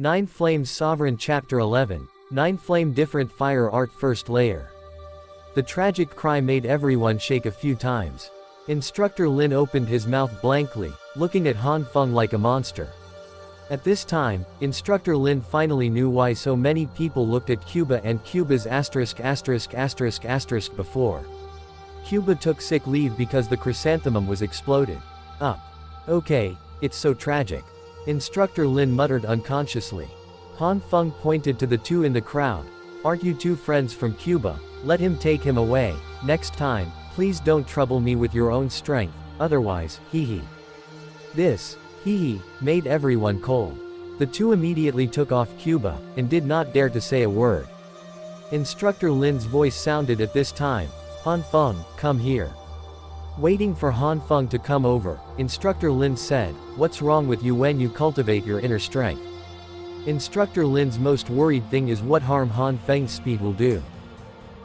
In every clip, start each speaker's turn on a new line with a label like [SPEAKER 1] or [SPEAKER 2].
[SPEAKER 1] 9 Flames Sovereign Chapter 11, 9 Flame Different Fire Art First Layer. The tragic cry made everyone shake a few times. Instructor Lin opened his mouth blankly, looking at Han Feng like a monster. At this time, Instructor Lin finally knew why so many people looked at Cuba and Cuba's ***** before. Cuba took sick leave because the chrysanthemum was exploded. Okay, it's so tragic. Instructor Lin muttered unconsciously. Han Feng pointed to the two in the crowd. Aren't you two friends from Cuba? Let him take him away. Next time, please don't trouble me with your own strength, otherwise, hee. This, hee, made everyone cold. The two immediately took off Cuba, and did not dare to say a word. Instructor Lin's voice sounded at this time. Han Feng, come here. Waiting for Han Feng to come over, Instructor Lin said, what's wrong with you when you cultivate your inner strength? Instructor Lin's most worried thing is what harm Han Feng's speed will do.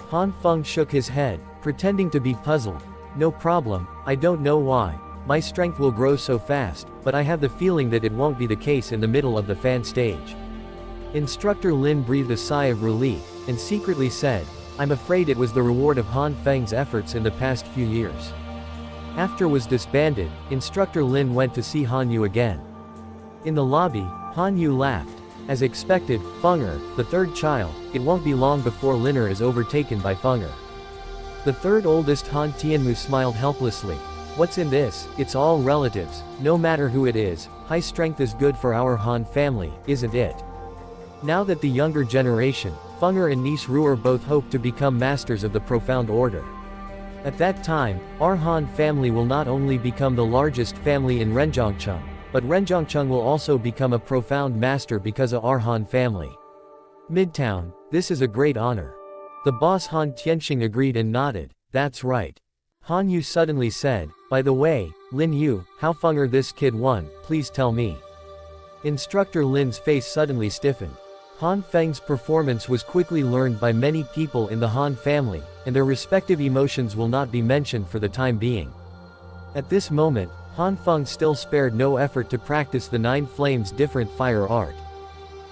[SPEAKER 1] Han Feng shook his head, pretending to be puzzled. No problem, I don't know why. My strength will grow so fast, but I have the feeling that it won't be the case in the middle of the fan stage. Instructor Lin breathed a sigh of relief, and secretly said, I'm afraid it was the reward of Han Feng's efforts in the past few years. After was disbanded, Instructor Lin went to see Han Yu again. In the lobby, Han Yu laughed. As expected, Fenger, the third child, it won't be long before Liner is overtaken by Fenger. The third oldest Han Tianmu smiled helplessly. What's in this? It's all relatives, no matter who it is, high strength is good for our Han family, isn't it? Now that the younger generation, Fenger and niece Ruer both hope to become masters of the profound order. At that time, our Han family will not only become the largest family in Renjiangcheng, but Renjiangcheng will also become a profound master because of our Han family. Midtown, this is a great honor. The boss Han Tianxing agreed and nodded. That's right. Han Yu suddenly said, by the way, Lin Yu, how Fenger this kid won, please tell me. Instructor Lin's face suddenly stiffened. Han Feng's performance was quickly learned by many people in the Han family, and their respective emotions will not be mentioned for the time being. At this moment, Han Feng still spared no effort to practice the 9 Flames Different Fire art.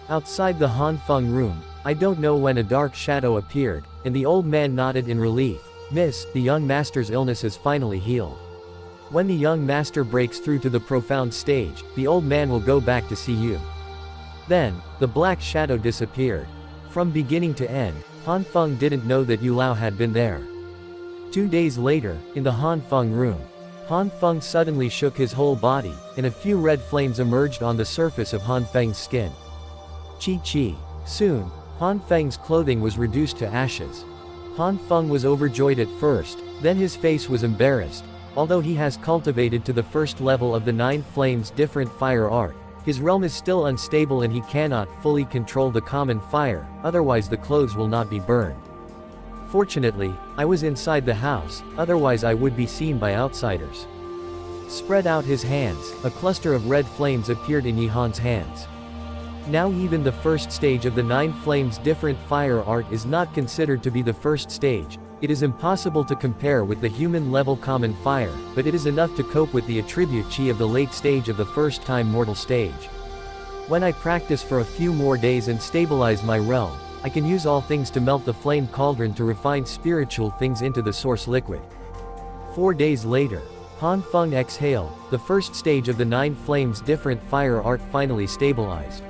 [SPEAKER 1] Outside the Han Feng room, I don't know when a dark shadow appeared, and the old man nodded in relief. Miss, the young master's illness is finally healed. When the young master breaks through to the profound stage, the old man will go back to see you. Then, the black shadow disappeared. From beginning to end, Han Feng didn't know that Yu Lao had been there. 2 days later, in the Han Feng room, Han Feng suddenly shook his whole body, and a few red flames emerged on the surface of Han Feng's skin. Chi. Soon, Han Feng's clothing was reduced to ashes. Han Feng was overjoyed at first, then his face was embarrassed. Although he has cultivated to the first level of the 9 Flames Different Fire art, his realm is still unstable and he cannot fully control the common fire, otherwise the clothes will not be burned. Fortunately, I was inside the house, otherwise I would be seen by outsiders. Spread out his hands, a cluster of red flames appeared in Yihan's hands. Now even the first stage of the 9 Flames Different Fire art is not considered to be the first stage. It is impossible to compare with the human-level common fire, but it is enough to cope with the attribute chi of the late stage of the first-time mortal stage. When I practice for a few more days and stabilize my realm, I can use all things to melt the flame cauldron to refine spiritual things into the source liquid. 4 days later, Han Feng exhaled, the first stage of the 9 Flames Different Fire art finally stabilized.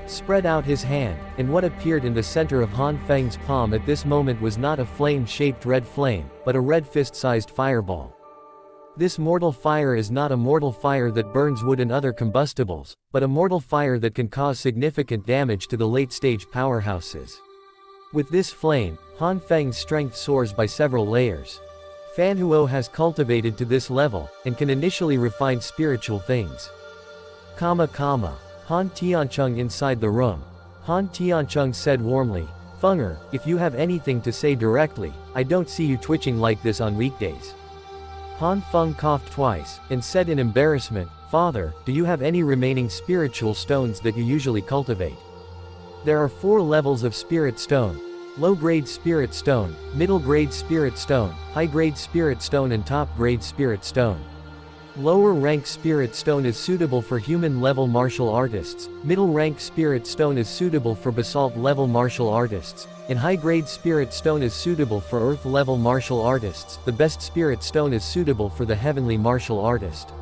[SPEAKER 1] Spread out his hand, and what appeared in the center of Han Feng's palm at this moment was not a flame-shaped red flame, but a red fist-sized fireball. This mortal fire is not a mortal fire that burns wood and other combustibles, but a mortal fire that can cause significant damage to the late-stage powerhouses. With this flame, Han Feng's strength soars by several layers. Fan Huo has cultivated to this level, and can initially refine spiritual things. Han Tiancheng inside the room. Han Tiancheng said warmly, Fenger, if you have anything to say directly, I don't see you twitching like this on weekdays. Han Feng coughed twice, and said in embarrassment, Father, do you have any remaining spiritual stones that you usually cultivate? There are 4 levels of spirit stone. Low-grade spirit stone, middle-grade spirit stone, high-grade spirit stone and top-grade spirit stone. Lower rank spirit stone is suitable for human level martial artists, middle rank spirit stone is suitable for basalt level martial artists, and high grade spirit stone is suitable for earth level martial artists. The best spirit stone is suitable for the heavenly martial artist.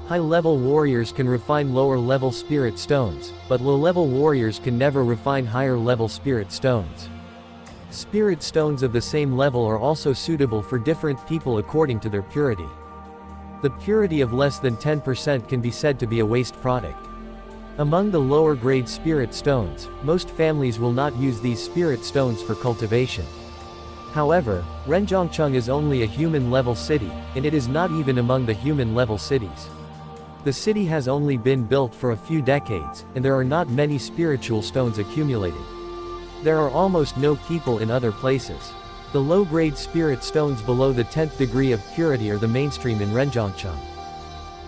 [SPEAKER 1] High level warriors can refine lower level spirit stones, but low level warriors can never refine higher level spirit stones. Spirit stones of the same level are also suitable for different people according to their purity. The purity of less than 10% can be said to be a waste product. Among the lower grade spirit stones, most families will not use these spirit stones for cultivation. However, Renjiangcheng is only a human level city, and it is not even among the human level cities. The city has only been built for a few decades, and there are not many spiritual stones accumulated. There are almost no people in other places. The low-grade spirit stones below the 10th degree of purity are the mainstream in Renjiangcheng.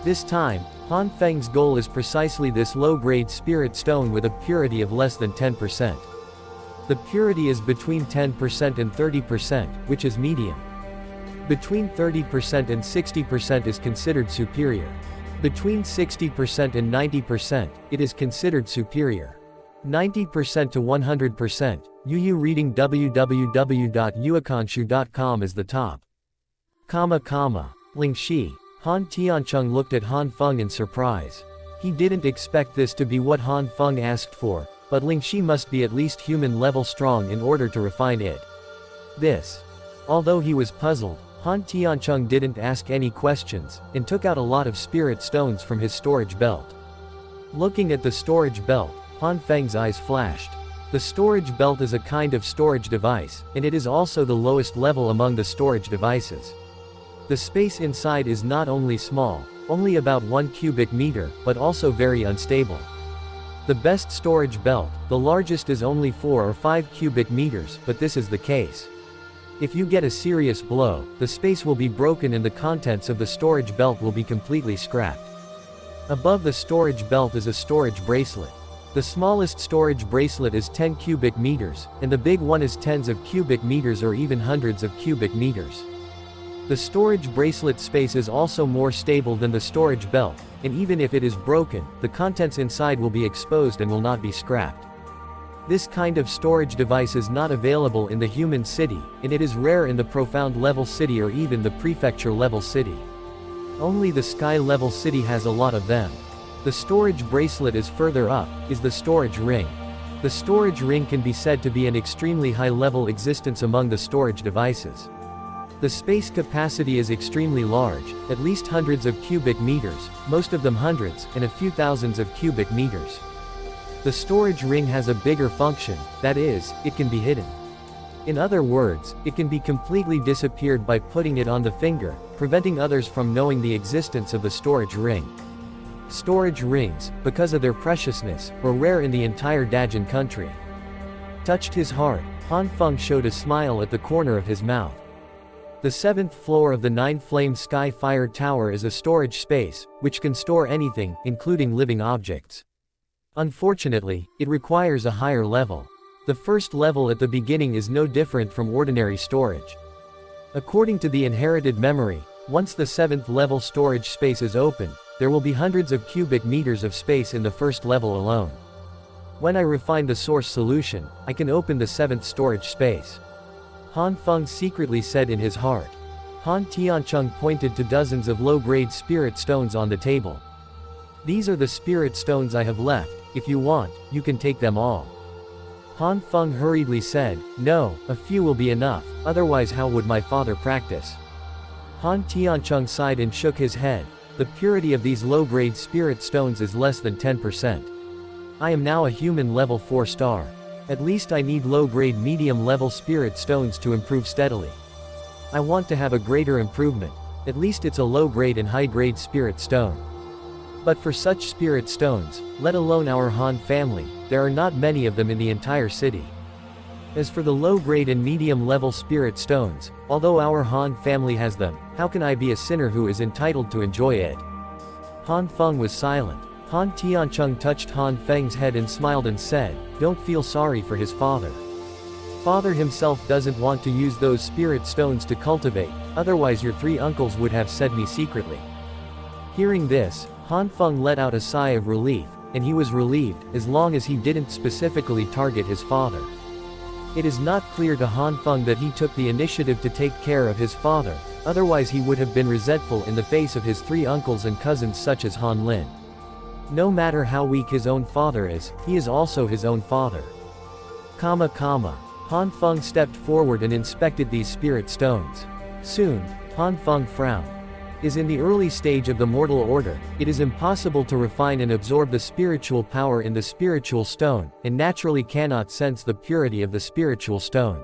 [SPEAKER 1] This time, Han Feng's goal is precisely this low-grade spirit stone with a purity of less than 10%. The purity is between 10% and 30%, which is medium. Between 30% and 60% is considered superior. Between 60% and 90%, it is considered superior. 90% to 100%, UU reading www.yuekanshu.com is the top. Lingxi. Han Tiancheng looked at Han Feng in surprise. He didn't expect this to be what Han Feng asked for, but Lingxi must be at least human level strong in order to refine it. Although he was puzzled, Han Tiancheng didn't ask any questions, and took out a lot of spirit stones from his storage belt. Looking at the storage belt, Han Feng's eyes flashed. The storage belt is a kind of storage device, and it is also the lowest level among the storage devices. The space inside is not only small, only about 1 cubic meter, but also very unstable. The best storage belt, the largest is only 4 or 5 cubic meters, but this is the case. If you get a serious blow, the space will be broken and the contents of the storage belt will be completely scrapped. Above the storage belt is a storage bracelet. The smallest storage bracelet is 10 cubic meters, and the big one is tens of cubic meters or even hundreds of cubic meters. The storage bracelet space is also more stable than the storage belt, and even if it is broken, the contents inside will be exposed and will not be scrapped. This kind of storage device is not available in the human city, and it is rare in the profound level city or even the prefecture level city. Only the sky level city has a lot of them. The storage bracelet is further up, is the storage ring. The storage ring can be said to be an extremely high-level existence among the storage devices. The space capacity is extremely large, at least hundreds of cubic meters, most of them hundreds, and a few thousands of cubic meters. The storage ring has a bigger function, that is, it can be hidden. In other words, it can be completely disappeared by putting it on the finger, preventing others from knowing the existence of the storage ring. Storage rings, because of their preciousness, were rare in the entire Dajin country. Touched his heart, Han Feng showed a smile at the corner of his mouth. The 7th floor of the 9-flame sky fire tower is a storage space, which can store anything, including living objects. Unfortunately, it requires a higher level. The first level at the beginning is no different from ordinary storage. According to the inherited memory, once the 7th level storage space is open, there will be hundreds of cubic meters of space in the first level alone. When I refine the source solution, I can open the 7th storage space. Han Feng secretly said in his heart. Han Tiancheng pointed to dozens of low-grade spirit stones on the table. These are the spirit stones I have left. If you want, you can take them all. Han Feng hurriedly said, no, a few will be enough, otherwise how would my father practice? Han Tiancheng sighed and shook his head. The purity of these low-grade spirit stones is less than 10%. I am now a human level 4 star. At least I need low-grade medium-level spirit stones to improve steadily. I want to have a greater improvement. At least it's a low-grade and high-grade spirit stone. But for such spirit stones, let alone our Han family, there are not many of them in the entire city. As for the low-grade and medium-level spirit stones, although our Han family has them, how can I be a sinner who is entitled to enjoy it? Han Feng was silent. Han Tiancheng touched Han Feng's head and smiled and said, don't feel sorry for his father. Father himself doesn't want to use those spirit stones to cultivate, otherwise your 3 uncles would have said me secretly. Hearing this, Han Feng let out a sigh of relief, and he was relieved, as long as he didn't specifically target his father. It is not clear to Han Feng that he took the initiative to take care of his father, otherwise he would have been resentful in the face of his 3 uncles and cousins such as Han Lin. No matter how weak his own father is, he is also his own father. Han Feng stepped forward and inspected these spirit stones. Soon, Han Feng frowned. Is in the early stage of the mortal order, it is impossible to refine and absorb the spiritual power in the spiritual stone, and naturally cannot sense the purity of the spiritual stone.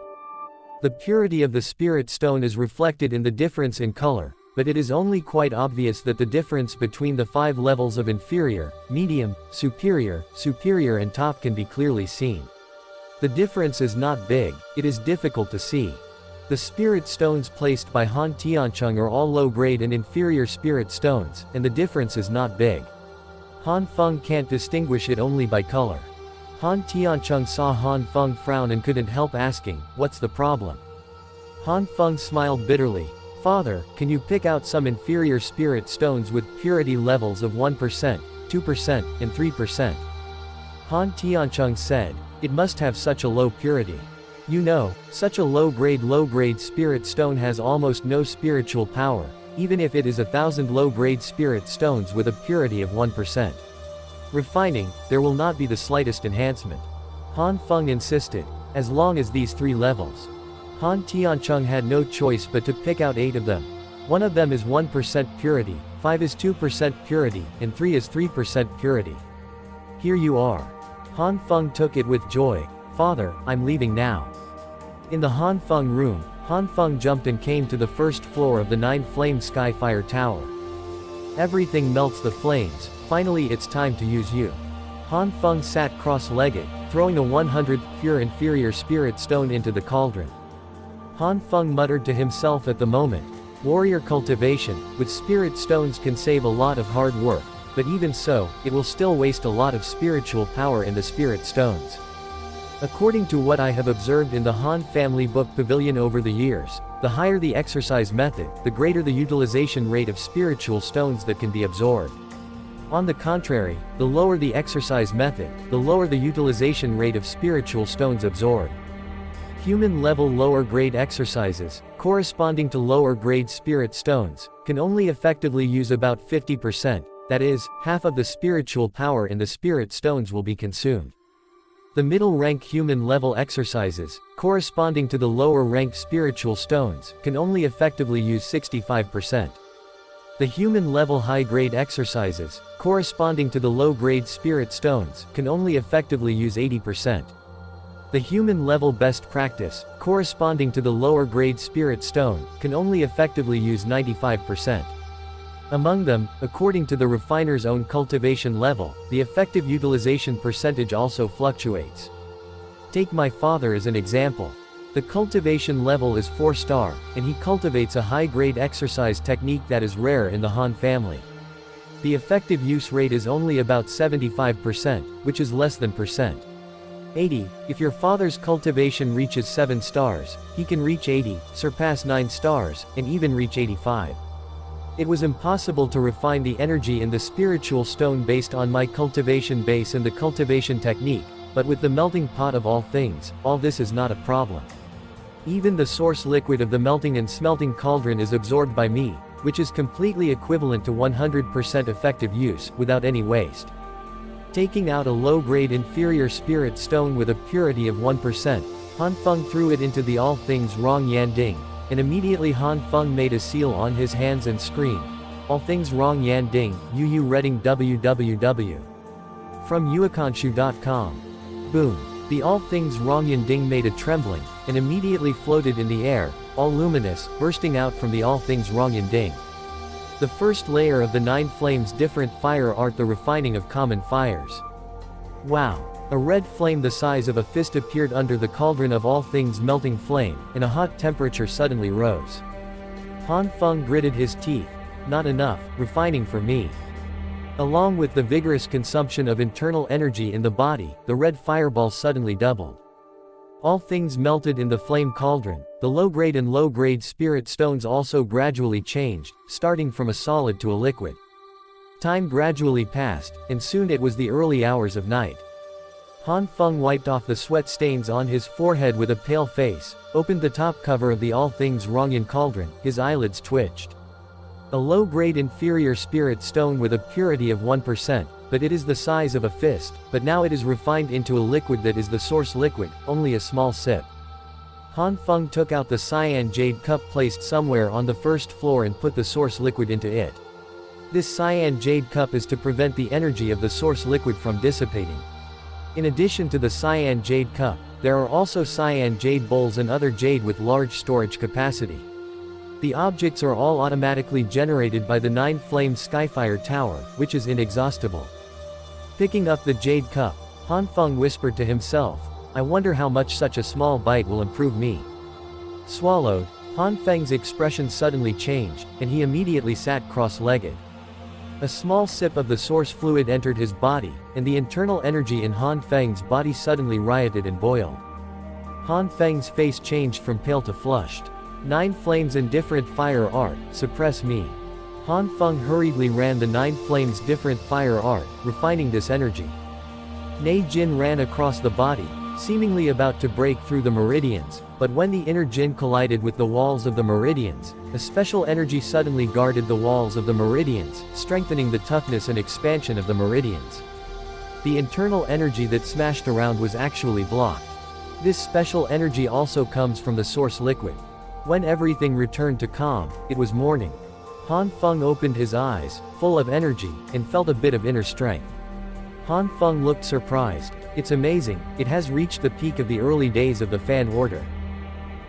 [SPEAKER 1] The purity of the spirit stone is reflected in the difference in color, but it is only quite obvious that the difference between the 5 levels of inferior, medium, superior, and top can be clearly seen. The difference is not big, it is difficult to see. The spirit stones placed by Han Tiancheng are all low-grade and inferior spirit stones, and the difference is not big. Han Feng can't distinguish it only by color. Han Tiancheng saw Han Feng frown and couldn't help asking, "What's the problem?" Han Feng smiled bitterly. "Father, can you pick out some inferior spirit stones with purity levels of 1%, 2%, and 3%? Han Tiancheng said, "It must have such a low purity. You know, such a low-grade spirit stone has almost no spiritual power, even if it is 1,000 low-grade spirit stones with a purity of 1%. Refining, there will not be the slightest enhancement." Han Feng insisted, "As long as these 3 levels." Han Tiancheng had no choice but to pick out 8 of them. One of them is 1% purity, 5 is 2% purity, and 3 is 3% purity. "Here you are." Han Feng took it with joy. "Father, I'm leaving now." In the Han Feng room, Han Feng jumped and came to the first floor of the 9-flame Skyfire Tower. Everything melts the flames, finally it's time to use you. Han Feng sat cross-legged, throwing a 100th pure inferior spirit stone into the cauldron. Han Feng muttered to himself at the moment, "Warrior cultivation, with spirit stones can save a lot of hard work, but even so, it will still waste a lot of spiritual power in the spirit stones." According to what I have observed in the Han family book pavilion over the years, the higher the exercise method, the greater the utilization rate of spiritual stones that can be absorbed. On the contrary, the lower the exercise method, the lower the utilization rate of spiritual stones absorbed. Human-level lower-grade exercises, corresponding to lower-grade spirit stones, can only effectively use about 50%, that is, half of the spiritual power in the spirit stones will be consumed. The middle-rank human-level exercises, corresponding to the lower-rank spiritual stones, can only effectively use 65%. The human-level high-grade exercises, corresponding to the low-grade spirit stones, can only effectively use 80%. The human-level best practice, corresponding to the lower-grade spirit stone, can only effectively use 95%. Among them, according to the refiner's own cultivation level, the effective utilization percentage also fluctuates. Take my father as an example. The cultivation level is 4-star, and he cultivates a high-grade exercise technique that is rare in the Han family. The effective use rate is only about 75%, which is less than percent. 80. If your father's cultivation reaches 7 stars, he can reach 80, surpass 9 stars, and even reach 85. It was impossible to refine the energy in the spiritual stone based on my cultivation base and the cultivation technique, but with the melting pot of all things, all this is not a problem. Even the source liquid of the melting and smelting cauldron is absorbed by me, which is completely equivalent to 100% effective use, without any waste. Taking out a low-grade inferior spirit stone with a purity of 1%, Han Feng threw it into the all things wrong Yanding, and immediately Han Feng made a seal on his hands and screamed, "All things wrong Yanding, Yu Reading www. From yuekanshu.com. Boom. The all things wrong Yanding made a trembling, and immediately floated in the air, all luminous, bursting out from the all things wrong Yanding. The first layer of the 9 flames different fire art the refining of common fires. Wow. A red flame the size of a fist appeared under the cauldron of all things melting flame, and a hot temperature suddenly rose. Han Feng gritted his teeth. Not enough, refining for me. Along with the vigorous consumption of internal energy in the body, the red fireball suddenly doubled. All things melted in the flame cauldron, the low-grade and low-grade spirit stones also gradually changed, starting from a solid to a liquid. Time gradually passed, and soon it was the early hours of night. Han Feng wiped off the sweat stains on his forehead with a pale face, opened the top cover of the All Things Rongyan cauldron, his eyelids twitched. A low-grade inferior spirit stone with a purity of 1%, but it is the size of a fist, but now it is refined into a liquid that is the source liquid, only a small sip. Han Feng took out the cyan jade cup placed somewhere on the first floor and put the source liquid into it. This cyan jade cup is to prevent the energy of the source liquid from dissipating. In addition to the cyan jade cup, there are also cyan jade bowls and other jade with large storage capacity. The objects are all automatically generated by the 9-flame Skyfire Tower, which is inexhaustible. Picking up the jade cup, Han Feng whispered to himself, I wonder how much such a small bite will improve me. Swallowed, Han Feng's expression suddenly changed, and he immediately sat cross-legged. A small sip of the source fluid entered his body, and the internal energy in Han Feng's body suddenly rioted and boiled. Han Feng's face changed from pale to flushed. 9 flames and different fire art, suppress me. Han Feng hurriedly ran the 9 flames different fire art, refining this energy. Nei Jin ran across the body, seemingly about to break through the meridians, but when the inner Jin collided with the walls of the meridians, a special energy suddenly guarded the walls of the meridians, strengthening the toughness and expansion of the meridians. The internal energy that smashed around was actually blocked. This special energy also comes from the source liquid. When everything returned to calm, it was morning. Han Feng opened his eyes, full of energy, and felt a bit of inner strength. Han Feng looked surprised. It's amazing, it has reached the peak of the early days of the Fan Order.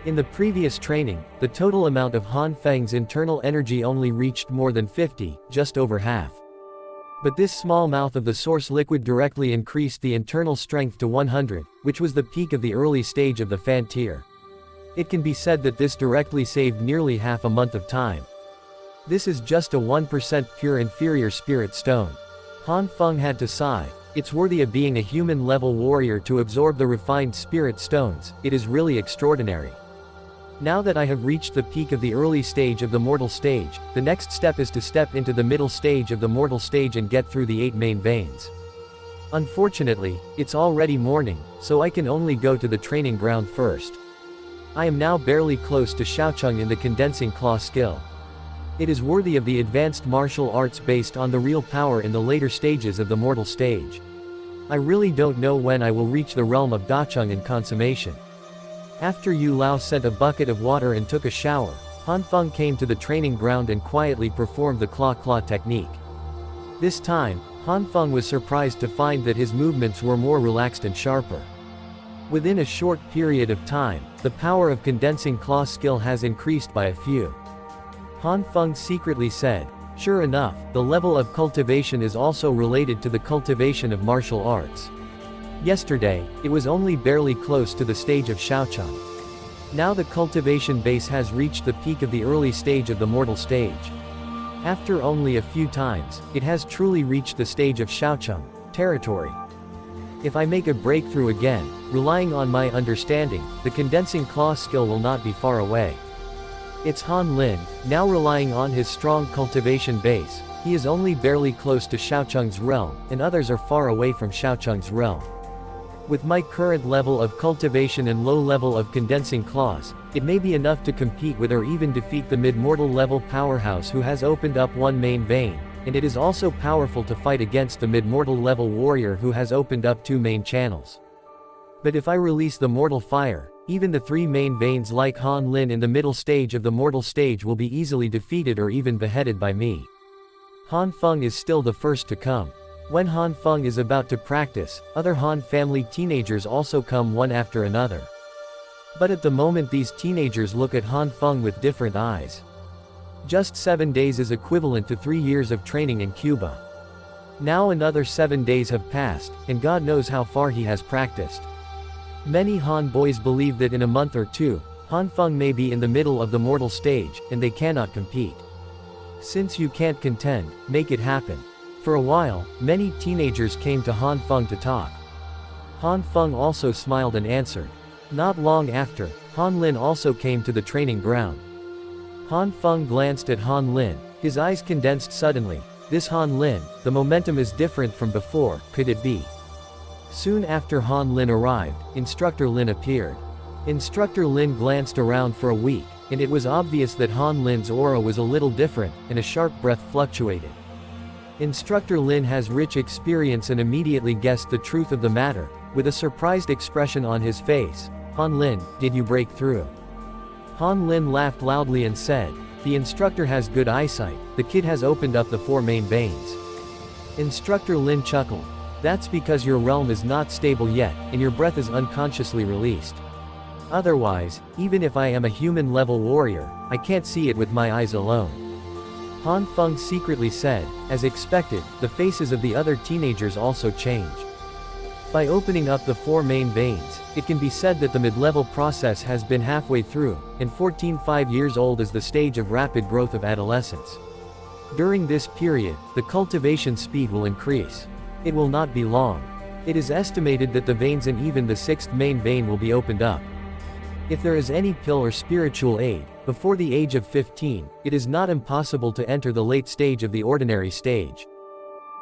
[SPEAKER 1] In the previous training, the total amount of Han Feng's internal energy only reached more than 50, just over half. But this small mouth of the source liquid directly increased the internal strength to 100, which was the peak of the early stage of the Fan tier. It can be said that this directly saved nearly half a month of time. This is just a 1% pure inferior spirit stone. Han Feng had to sigh. It's worthy of being a human-level warrior to absorb the refined spirit stones, it is really extraordinary. Now that I have reached the peak of the early stage of the mortal stage, the next step is to step into the middle stage of the mortal stage and get through the 8 main veins. Unfortunately, it's already morning, so I can only go to the training ground first. I am now barely close to Xiaocheng in the condensing claw skill. It is worthy of the advanced martial arts based on the real power in the later stages of the mortal stage. I really don't know when I will reach the realm of Dacheng and consummation. After Yu Lao sent a bucket of water and took a shower, Han Feng came to the training ground and quietly performed the claw technique. This time, Han Feng was surprised to find that his movements were more relaxed and sharper. Within a short period of time, the power of condensing claw skill has increased by a few. Han Feng secretly said, sure enough, the level of cultivation is also related to the cultivation of martial arts. Yesterday, it was only barely close to the stage of Xiaocheng. Now the cultivation base has reached the peak of the early stage of the mortal stage. After only a few times, it has truly reached the stage of Xiaocheng territory. If I make a breakthrough again, relying on my understanding, the condensing claw skill will not be far away. It's Han Lin, now relying on his strong cultivation base. He is only barely close to Xiaocheng's realm, and others are far away from Xiaocheng's realm. With my current level of cultivation and low level of condensing claws, it may be enough to compete with or even defeat the mid-mortal level powerhouse who has opened up 1 main vein, and it is also powerful to fight against the mid-mortal level warrior who has opened up 2 main channels. But if I release the mortal fire, even the 3 main veins like Han Lin in the middle stage of the mortal stage will be easily defeated or even beheaded by me. Han Feng is still the first to come. When Han Feng is about to practice, other Han family teenagers also come one after another. But at the moment these teenagers look at Han Feng with different eyes. Just 7 days is equivalent to 3 years of training in Cuba. Now another 7 days have passed, and God knows how far he has practiced. Many Han boys believe that in a month or 2, Han Feng may be in the middle of the mortal stage, and they cannot compete. Since you can't contend, make it happen. For a while, many teenagers came to Han Feng to talk. Han Feng also smiled and answered. Not long after, Han Lin also came to the training ground. Han Feng glanced at Han Lin, his eyes condensed suddenly. This Han Lin, the momentum is different from before, could it be? Soon after Han Lin arrived, Instructor Lin appeared. Instructor Lin glanced around for a week, and it was obvious that Han Lin's aura was a little different, and a sharp breath fluctuated. Instructor Lin has rich experience and immediately guessed the truth of the matter. With a surprised expression on his face, "Han Lin, did you break through?" Han Lin laughed loudly and said, "The instructor has good eyesight, the kid has opened up the 4 main veins." Instructor Lin chuckled. "That's because your realm is not stable yet, and your breath is unconsciously released. Otherwise, even if I am a human-level warrior, I can't see it with my eyes alone." Han Feng secretly said. As expected, the faces of the other teenagers also changed. By opening up the 4 main veins, it can be said that the mid-level process has been halfway through, and 5 years old is the stage of rapid growth of adolescence. During this period, the cultivation speed will increase. It will not be long. It is estimated that the veins and even the 6th main vein will be opened up. If there is any pill or spiritual aid, before the age of 15, it is not impossible to enter the late stage of the ordinary stage.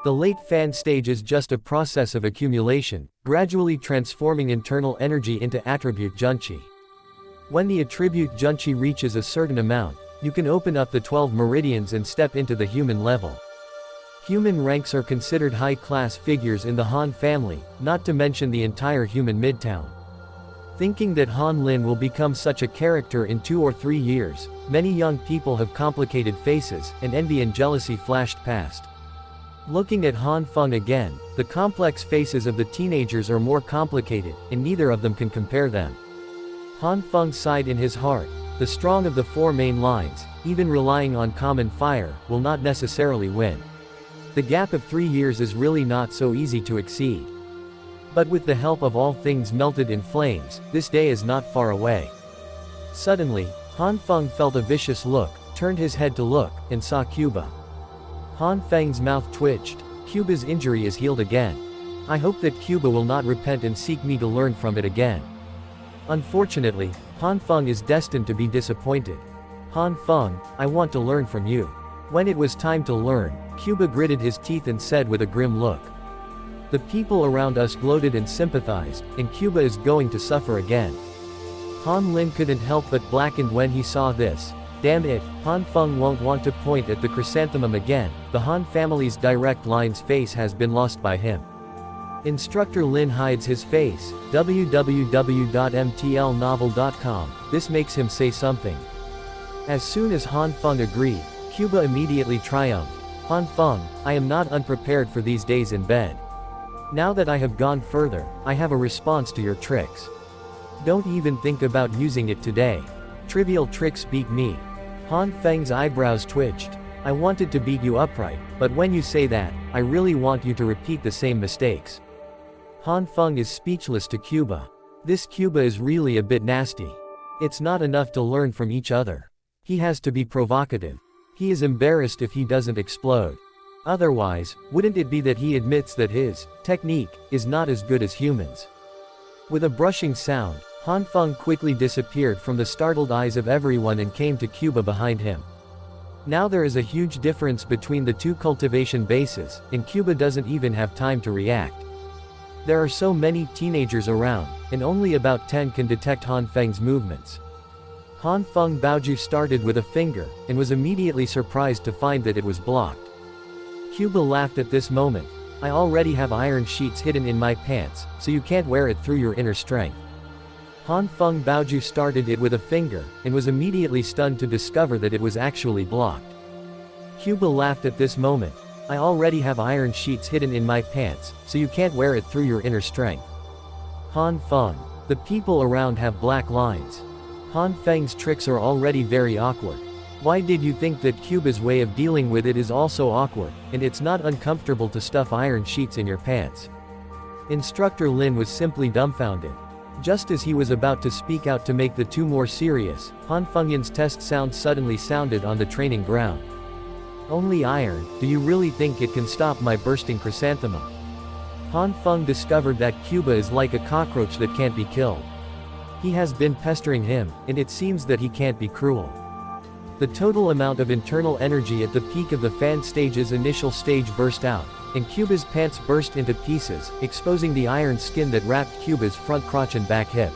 [SPEAKER 1] The late fan stage is just a process of accumulation, gradually transforming internal energy into attribute junchi. When the attribute junchi reaches a certain amount, you can open up the 12 meridians and step into the human level. Human ranks are considered high-class figures in the Han family, not to mention the entire human midtown. Thinking that Han Lin will become such a character in 2 or 3 years, many young people have complicated faces, and envy and jealousy flashed past. Looking at Han Feng again, the complex faces of the teenagers are more complicated, and neither of them can compare them. Han Feng sighed in his heart. The strong of the 4 main lines, even relying on common fire, will not necessarily win. The gap of 3 years is really not so easy to exceed. But with the help of all things melted in flames, this day is not far away. Suddenly, Han Feng felt a vicious look, turned his head to look, and saw Cuba. Han Feng's mouth twitched. Cuba's injury is healed again. I hope that Cuba will not repent and seek me to learn from it again. Unfortunately, Han Feng is destined to be disappointed. Han Feng, I want to learn from you. When it was time to learn, Cuba gritted his teeth and said with a grim look. The people around us gloated and sympathized, and Cuba is going to suffer again. Han Lin couldn't help but blackened when he saw this. Damn it, Han Feng won't want to point at the chrysanthemum again. The Han family's direct line's face has been lost by him. Instructor Lin hides his face. www.mtlnovel.com. This makes him say something. As soon as Han Feng agreed, Cuba immediately triumphed. Han Feng, I am not unprepared for these days in bed. Now that I have gone further, I have a response to your tricks. Don't even think about using it today. Trivial tricks beat me. Han Feng's eyebrows twitched. I wanted to beat you upright, but when you say that, I really want you to repeat the same mistakes. Han Feng is speechless to Cuba. This Cuba is really a bit nasty. It's not enough to learn from each other. He has to be provocative. He is embarrassed if he doesn't explode. Otherwise, wouldn't it be that he admits that his technique is not as good as humans? With a brushing sound, Han Feng quickly disappeared from the startled eyes of everyone and came to Cuba behind him. Now there is a huge difference between the 2 cultivation bases, and Cuba doesn't even have time to react. There are so many teenagers around, and only about 10 can detect Han Feng's movements. Han Feng Baoju started with a finger, and was immediately surprised to find that it was blocked. Cuba laughed at this moment. I already have iron sheets hidden in my pants, so you can't wear it through your inner strength. Han Feng Baoju started it with a finger, and was immediately stunned to discover that it was actually blocked. Cuba laughed at this moment. I already have iron sheets hidden in my pants, so you can't wear it through your inner strength. Han Feng. The people around have black lines. Han Feng's tricks are already very awkward. Why did you think that Cuba's way of dealing with it is also awkward, and it's not uncomfortable to stuff iron sheets in your pants? Instructor Lin was simply dumbfounded. Just as he was about to speak out to make the 2 more serious, Han Fengyan's test sound suddenly sounded on the training ground. Only iron, do you really think it can stop my bursting chrysanthemum? Han Feng discovered that Cuba is like a cockroach that can't be killed. He has been pestering him, and it seems that he can't be cruel. The total amount of internal energy at the peak of the fan stage's initial stage burst out, and Cuba's pants burst into pieces, exposing the iron skin that wrapped Cuba's front crotch and back hip.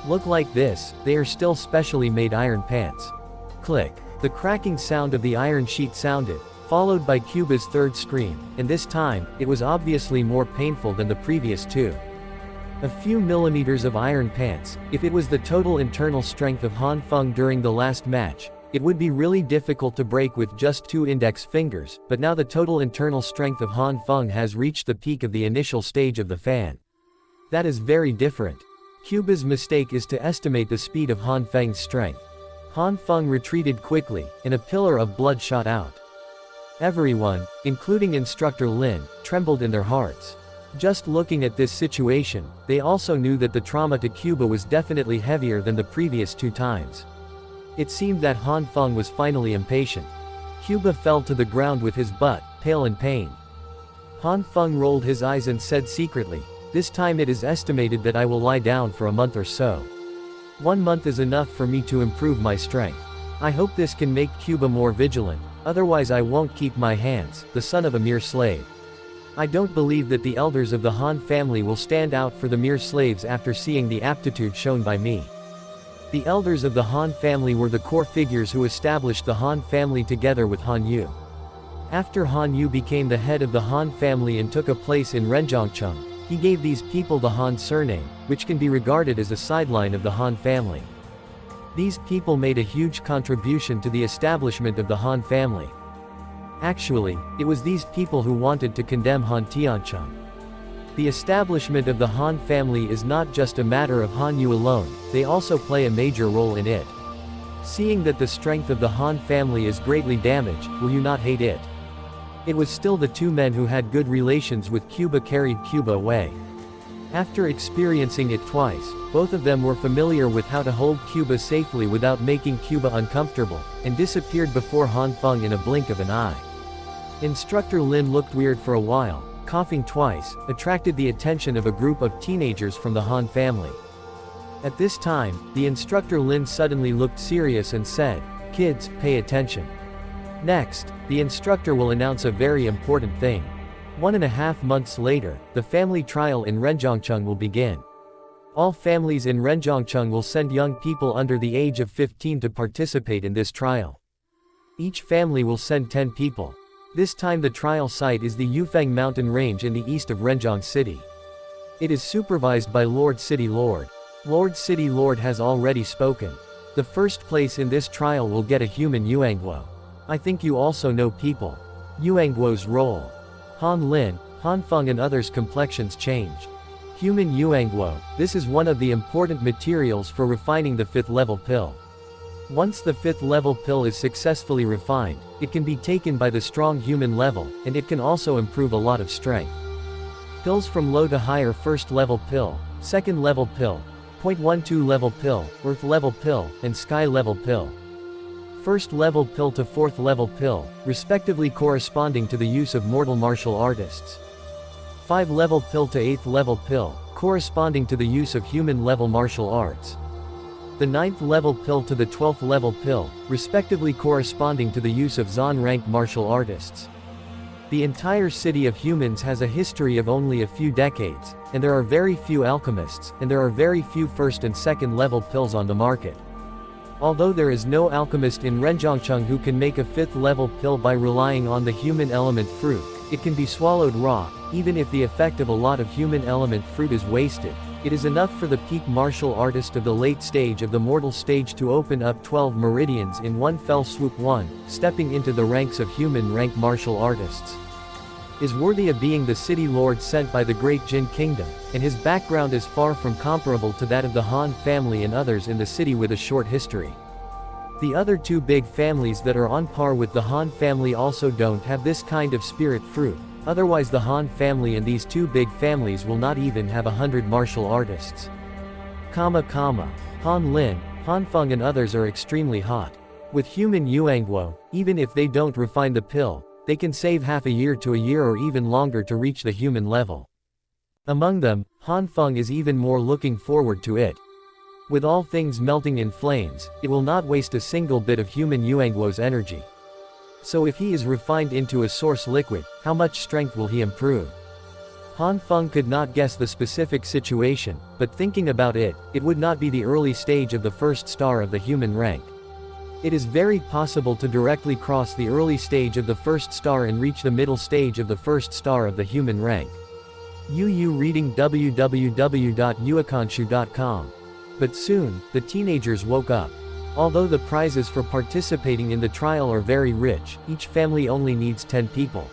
[SPEAKER 1] Look like this, they are still specially made iron pants. Click. The cracking sound of the iron sheet sounded, followed by Cuba's third scream, and this time, it was obviously more painful than the previous two. A few millimeters of iron pants, if it was the total internal strength of Han Feng during the last match, it would be really difficult to break with just 2 index fingers, but now the total internal strength of Han Feng has reached the peak of the initial stage of the fan. That is very different. Cuba's mistake is to estimate the speed of Han Feng's strength. Han Feng retreated quickly, and a pillar of blood shot out. Everyone, including Instructor Lin, trembled in their hearts. Just looking at this situation, they also knew that the trauma to Cuba was definitely heavier than the previous 2 times. It seemed that Han Feng was finally impatient. Cuba fell to the ground with his butt, pale in pain. Han Feng rolled his eyes and said secretly, "This time it is estimated that I will lie down for a month or so. 1 month is enough for me to improve my strength. I hope this can make Cuba more vigilant, otherwise I won't keep my hands, the son of a mere slave. I don't believe that the elders of the Han family will stand out for the mere slaves after seeing the aptitude shown by me." The elders of the Han family were the core figures who established the Han family together with Han Yu. After Han Yu became the head of the Han family and took a place in Renjiangcheng, he gave these people the Han surname, which can be regarded as a sideline of the Han family. These people made a huge contribution to the establishment of the Han family. Actually, it was these people who wanted to condemn Han Tiancheng. The establishment of the Han family is not just a matter of Han Yu alone, they also play a major role in it. Seeing that the strength of the Han family is greatly damaged, will you not hate it? It was still the 2 men who had good relations with Cuba carried Cuba away. After experiencing it twice, both of them were familiar with how to hold Cuba safely without making Cuba uncomfortable, and disappeared before Han Feng in a blink of an eye. Instructor Lin looked weird for a while, coughing twice, attracted the attention of a group of teenagers from the Han family. At this time, the Instructor Lin suddenly looked serious and said, "Kids, pay attention. Next, the instructor will announce a very important thing. 1.5 months later, the family trial in Renjiangcheng will begin. All families in Renjiangcheng will send young people under the age of 15 to participate in this trial. Each family will send 10 people. This time the trial site is the Yufeng mountain range in the east of Renjiang City. It is supervised by Lord City Lord. Lord City Lord has already spoken. The first place in this trial will get a human Yuanguo. I think you also know people. Yuanguo's role. Han Lin, Han Feng and others' complexions changed. Human Yuanguo, this is one of the important materials for refining the 5th level pill. Once the 5th level pill is successfully refined, it can be taken by the strong human level, and it can also improve a lot of strength. Pills from low to higher 1st level pill, 2nd level pill, 0.12 level pill, earth level pill, and sky level pill. 1st level pill to 4th level pill, respectively corresponding to the use of mortal martial artists. 5 level pill to 8th level pill, corresponding to the use of human level martial arts. The 9th level pill to the 12th level pill, respectively corresponding to the use of Zan rank martial artists. The entire city of humans has a history of only a few decades, and there are very few alchemists, and there are very few 1st and 2nd level pills on the market. Although there is no alchemist in Renjiangcheng who can make a 5th level pill by relying on the human element fruit, it can be swallowed raw, even if the effect of a lot of human element fruit is wasted. It is enough for the peak martial artist of the late stage of the mortal stage to open up 12 meridians in one fell swoop. 1, stepping into the ranks of human rank martial artists. Is worthy of being the city lord sent by the great Jin kingdom, and his background is far from comparable to that of the Han family and others in the city with a short history. The other 2 big families that are on par with the Han family also don't have this kind of spirit fruit, otherwise the Han family and these 2 big families will not even have 100 martial artists. Han Lin, Han Feng and others are extremely hot. With human Yuanguo, even if they don't refine the pill, they can save half a year to a year or even longer to reach the human level. Among them, Han Feng is even more looking forward to it. With all things melting in flames, it will not waste a single bit of human Yuanguo's energy. So if he is refined into a source liquid, how much strength will he improve? Han Feng could not guess the specific situation, but thinking about it, it would not be the early stage of the first star of the human rank. It is very possible to directly cross the early stage of the first star and reach the middle stage of the first star of the human rank. Yu reading www.yuakanshu.com. But soon, the teenagers woke up. Although the prizes for participating in the trial are very rich, each family only needs 10 people.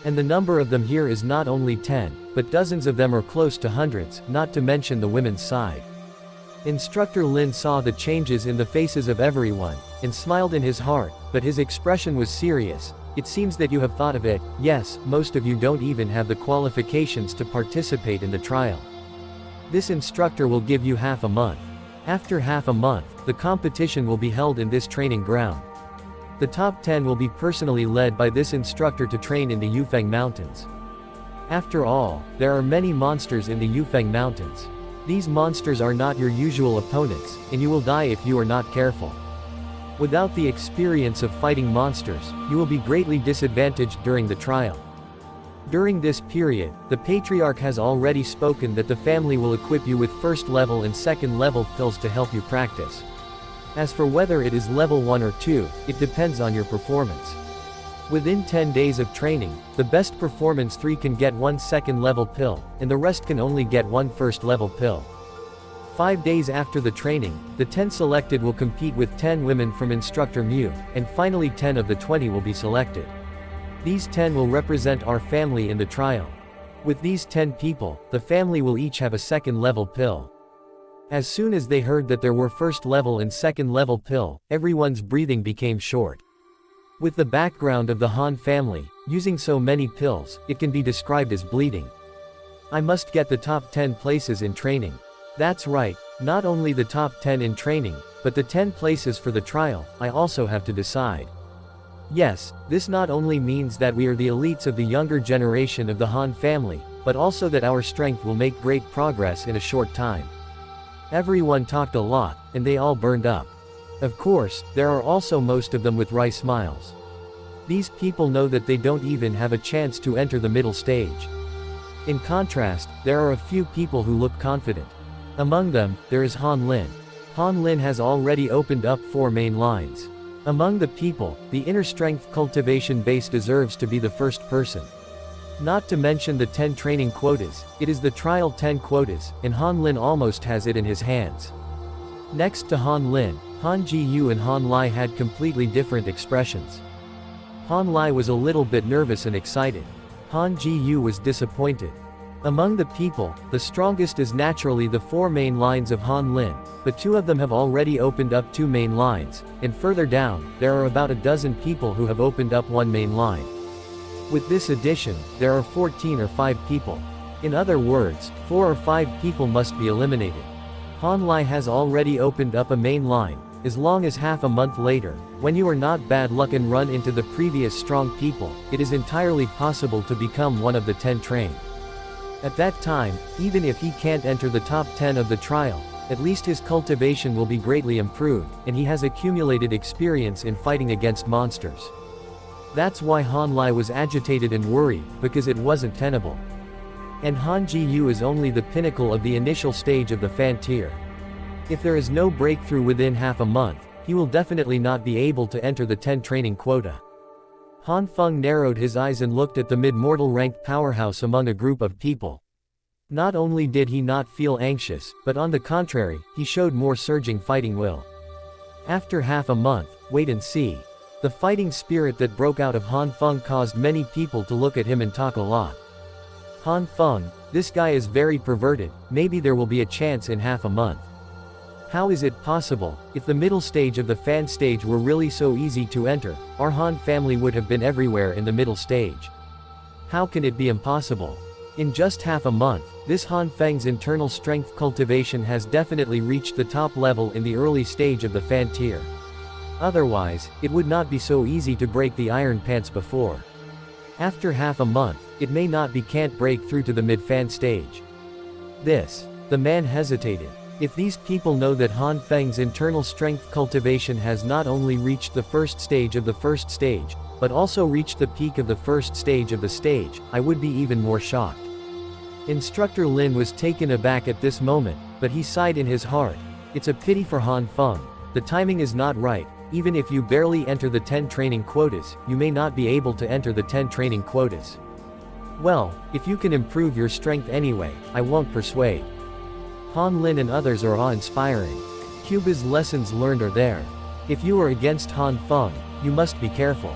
[SPEAKER 1] And the number of them here is not only 10, but dozens of them are close to hundreds, not to mention the women's side. Instructor Lin saw the changes in the faces of everyone, and smiled in his heart, but his expression was serious. It seems that you have thought of it. Yes, most of you don't even have the qualifications to participate in the trial. This instructor will give you half a month. After half a month, the competition will be held in this training ground. The top 10 will be personally led by this instructor to train in the Yufeng Mountains. After all, there are many monsters in the Yufeng Mountains. These monsters are not your usual opponents, and you will die if you are not careful. Without the experience of fighting monsters, you will be greatly disadvantaged during the trial. During this period, the Patriarch has already spoken that the family will equip you with first level and second level pills to help you practice. As for whether it is level 1 or 2, it depends on your performance. Within 10 days of training, the best performance 3 can get 1 second level pill, and the rest can only get 1 first level pill. 5 days after the training, the 10 selected will compete with 10 women from Instructor Mu, and finally 10 of the 20 will be selected. These 10 will represent our family in the trial. With these 10 people, the family will each have a second level pill. As soon as they heard that there were first level and second level pill, everyone's breathing became short. With the background of the Han family, using so many pills, it can be described as bleeding. I must get the top 10 places in training. That's right, not only the top 10 in training, but the 10 places for the trial, I also have to decide. Yes, this not only means that we are the elites of the younger generation of the Han family, but also that our strength will make great progress in a short time. Everyone talked a lot, and they all burned up. Of course, there are also most of them with wry smiles. These people know that they don't even have a chance to enter the middle stage. In contrast, there are a few people who look confident. Among them, there is Han Lin. Han Lin has already opened up 4 main lines. Among the people, the inner strength cultivation base deserves to be the first person. Not to mention the 10 training quotas, it is the trial 10 quotas, and Han Lin almost has it in his hands. Next to Han Lin, Han Ji Yu and Han Lai had completely different expressions. Han Lai was a little bit nervous and excited. Han Ji Yu was disappointed. Among the people, the strongest is naturally the 4 main lines of Han Lin, but 2 of them have already opened up 2 main lines, and further down, there are about a dozen people who have opened up 1 main line. With this addition, there are 14 or 5 people. In other words, 4 or 5 people must be eliminated. Han Lai has already opened up a main line. As long as half a month later, when you are not bad luck and run into the previous strong people, it is entirely possible to become one of the 10 trained. At that time, even if he can't enter the top 10 of the trial, at least his cultivation will be greatly improved, and he has accumulated experience in fighting against monsters. That's why Han Lai was agitated and worried, because it wasn't tenable. And Han Ji Yu is only the pinnacle of the initial stage of the fan tier. If there is no breakthrough within half a month, he will definitely not be able to enter the 10 training quota. Han Feng narrowed his eyes and looked at the mid-mortal ranked powerhouse among a group of people. Not only did he not feel anxious, but on the contrary, he showed more surging fighting will. After half a month, wait and see. The fighting spirit that broke out of Han Feng caused many people to look at him and talk a lot. Han Feng, this guy is very perverted, maybe there will be a chance in half a month. How is it possible? If the middle stage of the fan stage were really so easy to enter, our Han family would have been everywhere in the middle stage. How can it be impossible? In just half a month, this Han Feng's internal strength cultivation has definitely reached the top level in the early stage of the fan tier. Otherwise, it would not be so easy to break the iron pants before. After half a month, it may not be can't break through to the mid-fan stage. The man hesitated. If these people know that Han Feng's internal strength cultivation has not only reached the first stage of the first stage, but also reached the peak of the first stage of the stage, I would be even more shocked. Instructor Lin was taken aback at this moment, but he sighed in his heart. It's a pity for Han Feng. The timing is not right. Even if you barely enter the 10 training quotas, you may not be able to enter the 10 training quotas. Well, if you can improve your strength anyway, I won't persuade. Han Lin and others are awe-inspiring. Cuba's lessons learned are there. If you are against Han Feng, you must be careful.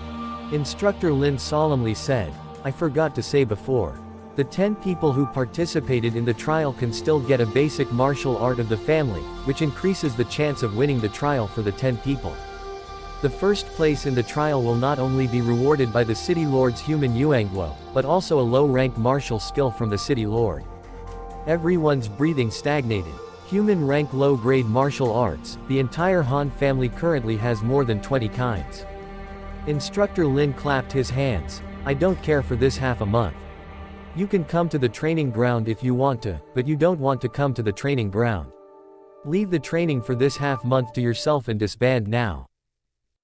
[SPEAKER 1] Instructor Lin solemnly said, I forgot to say before. The 10 people who participated in the trial can still get a basic martial art of the family, which increases the chance of winning the trial for the 10 people. The first place in the trial will not only be rewarded by the City Lord's human Yuangguo, but also a low-rank martial skill from the City Lord. Everyone's breathing stagnated. Human rank low-grade martial arts, the entire Han family currently has more than 20 kinds. Instructor Lin clapped his hands. I don't care for this half a month. You can come to the training ground if you want to, but you don't want to come to the training ground. Leave the training for this half month to yourself and disband now.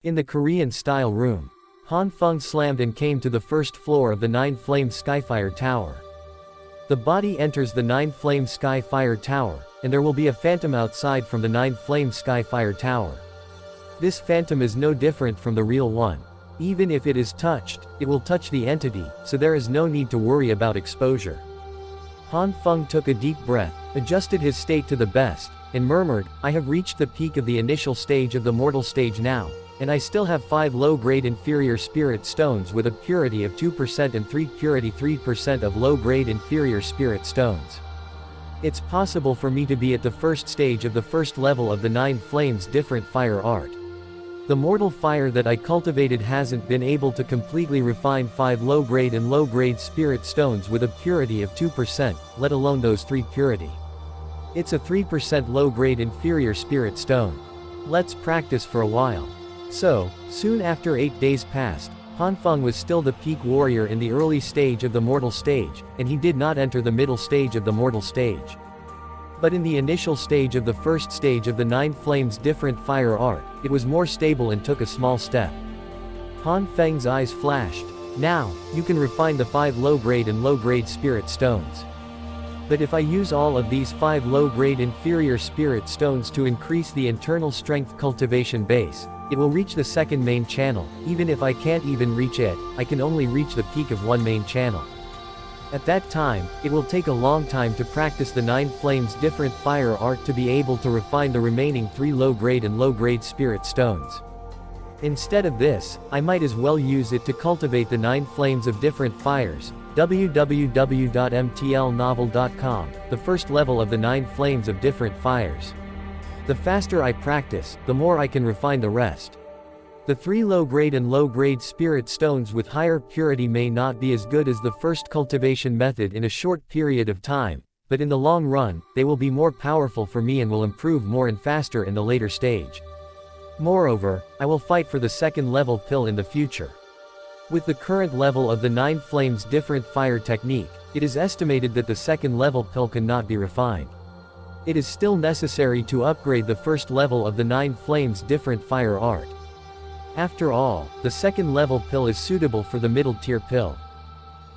[SPEAKER 1] In the Korean-style room, Han Feng slammed and came to the first floor of the 9-flame Skyfire Tower. The body enters the 9-flame Skyfire Tower, and there will be a phantom outside from the 9-flame Skyfire Tower. This phantom is no different from the real one. Even if it is touched, it will touch the entity, so there is no need to worry about exposure. Han Feng took a deep breath, adjusted his state to the best, and murmured, I have reached the peak of the initial stage of the mortal stage now, and I still have 5 low-grade inferior spirit stones with a purity of 2% and 3 purity 3% of low-grade inferior spirit stones. It's possible for me to be at the first stage of the first level of the 9 flames different fire art. The mortal fire that I cultivated hasn't been able to completely refine 5 low-grade and low-grade spirit stones with a purity of 2%, let alone those 3 purity. It's a 3% low-grade inferior spirit stone. Let's practice for a while. So, soon after 8 days passed, Han Feng was still the peak warrior in the early stage of the mortal stage, and he did not enter the middle stage of the mortal stage. But in the initial stage of the first stage of the 9 flames different fire art, it was more stable and took a small step. Han Feng's eyes flashed. Now, you can refine the 5 low-grade and low-grade spirit stones. But if I use all of these 5 low-grade inferior spirit stones to increase the internal strength cultivation base, it will reach the second main channel. Even if I can't even reach it, I can only reach the peak of one main channel. At that time, it will take a long time to practice the 9 flames different fire art to be able to refine the remaining 3 low-grade and low-grade spirit stones. Instead of this, I might as well use it to cultivate the 9 flames of different fires. www.mtlnovel.com, the first level of the 9 flames of different fires. The faster I practice, the more I can refine the rest. The 3 low-grade and low-grade spirit stones with higher purity may not be as good as the first cultivation method in a short period of time, but in the long run, they will be more powerful for me and will improve more and faster in the later stage. Moreover, I will fight for the second level pill in the future. With the current level of the 9 flames different fire technique, it is estimated that the second level pill cannot be refined. It is still necessary to upgrade the first level of the 9 flames different fire art. After all, the second level pill is suitable for the middle tier pill.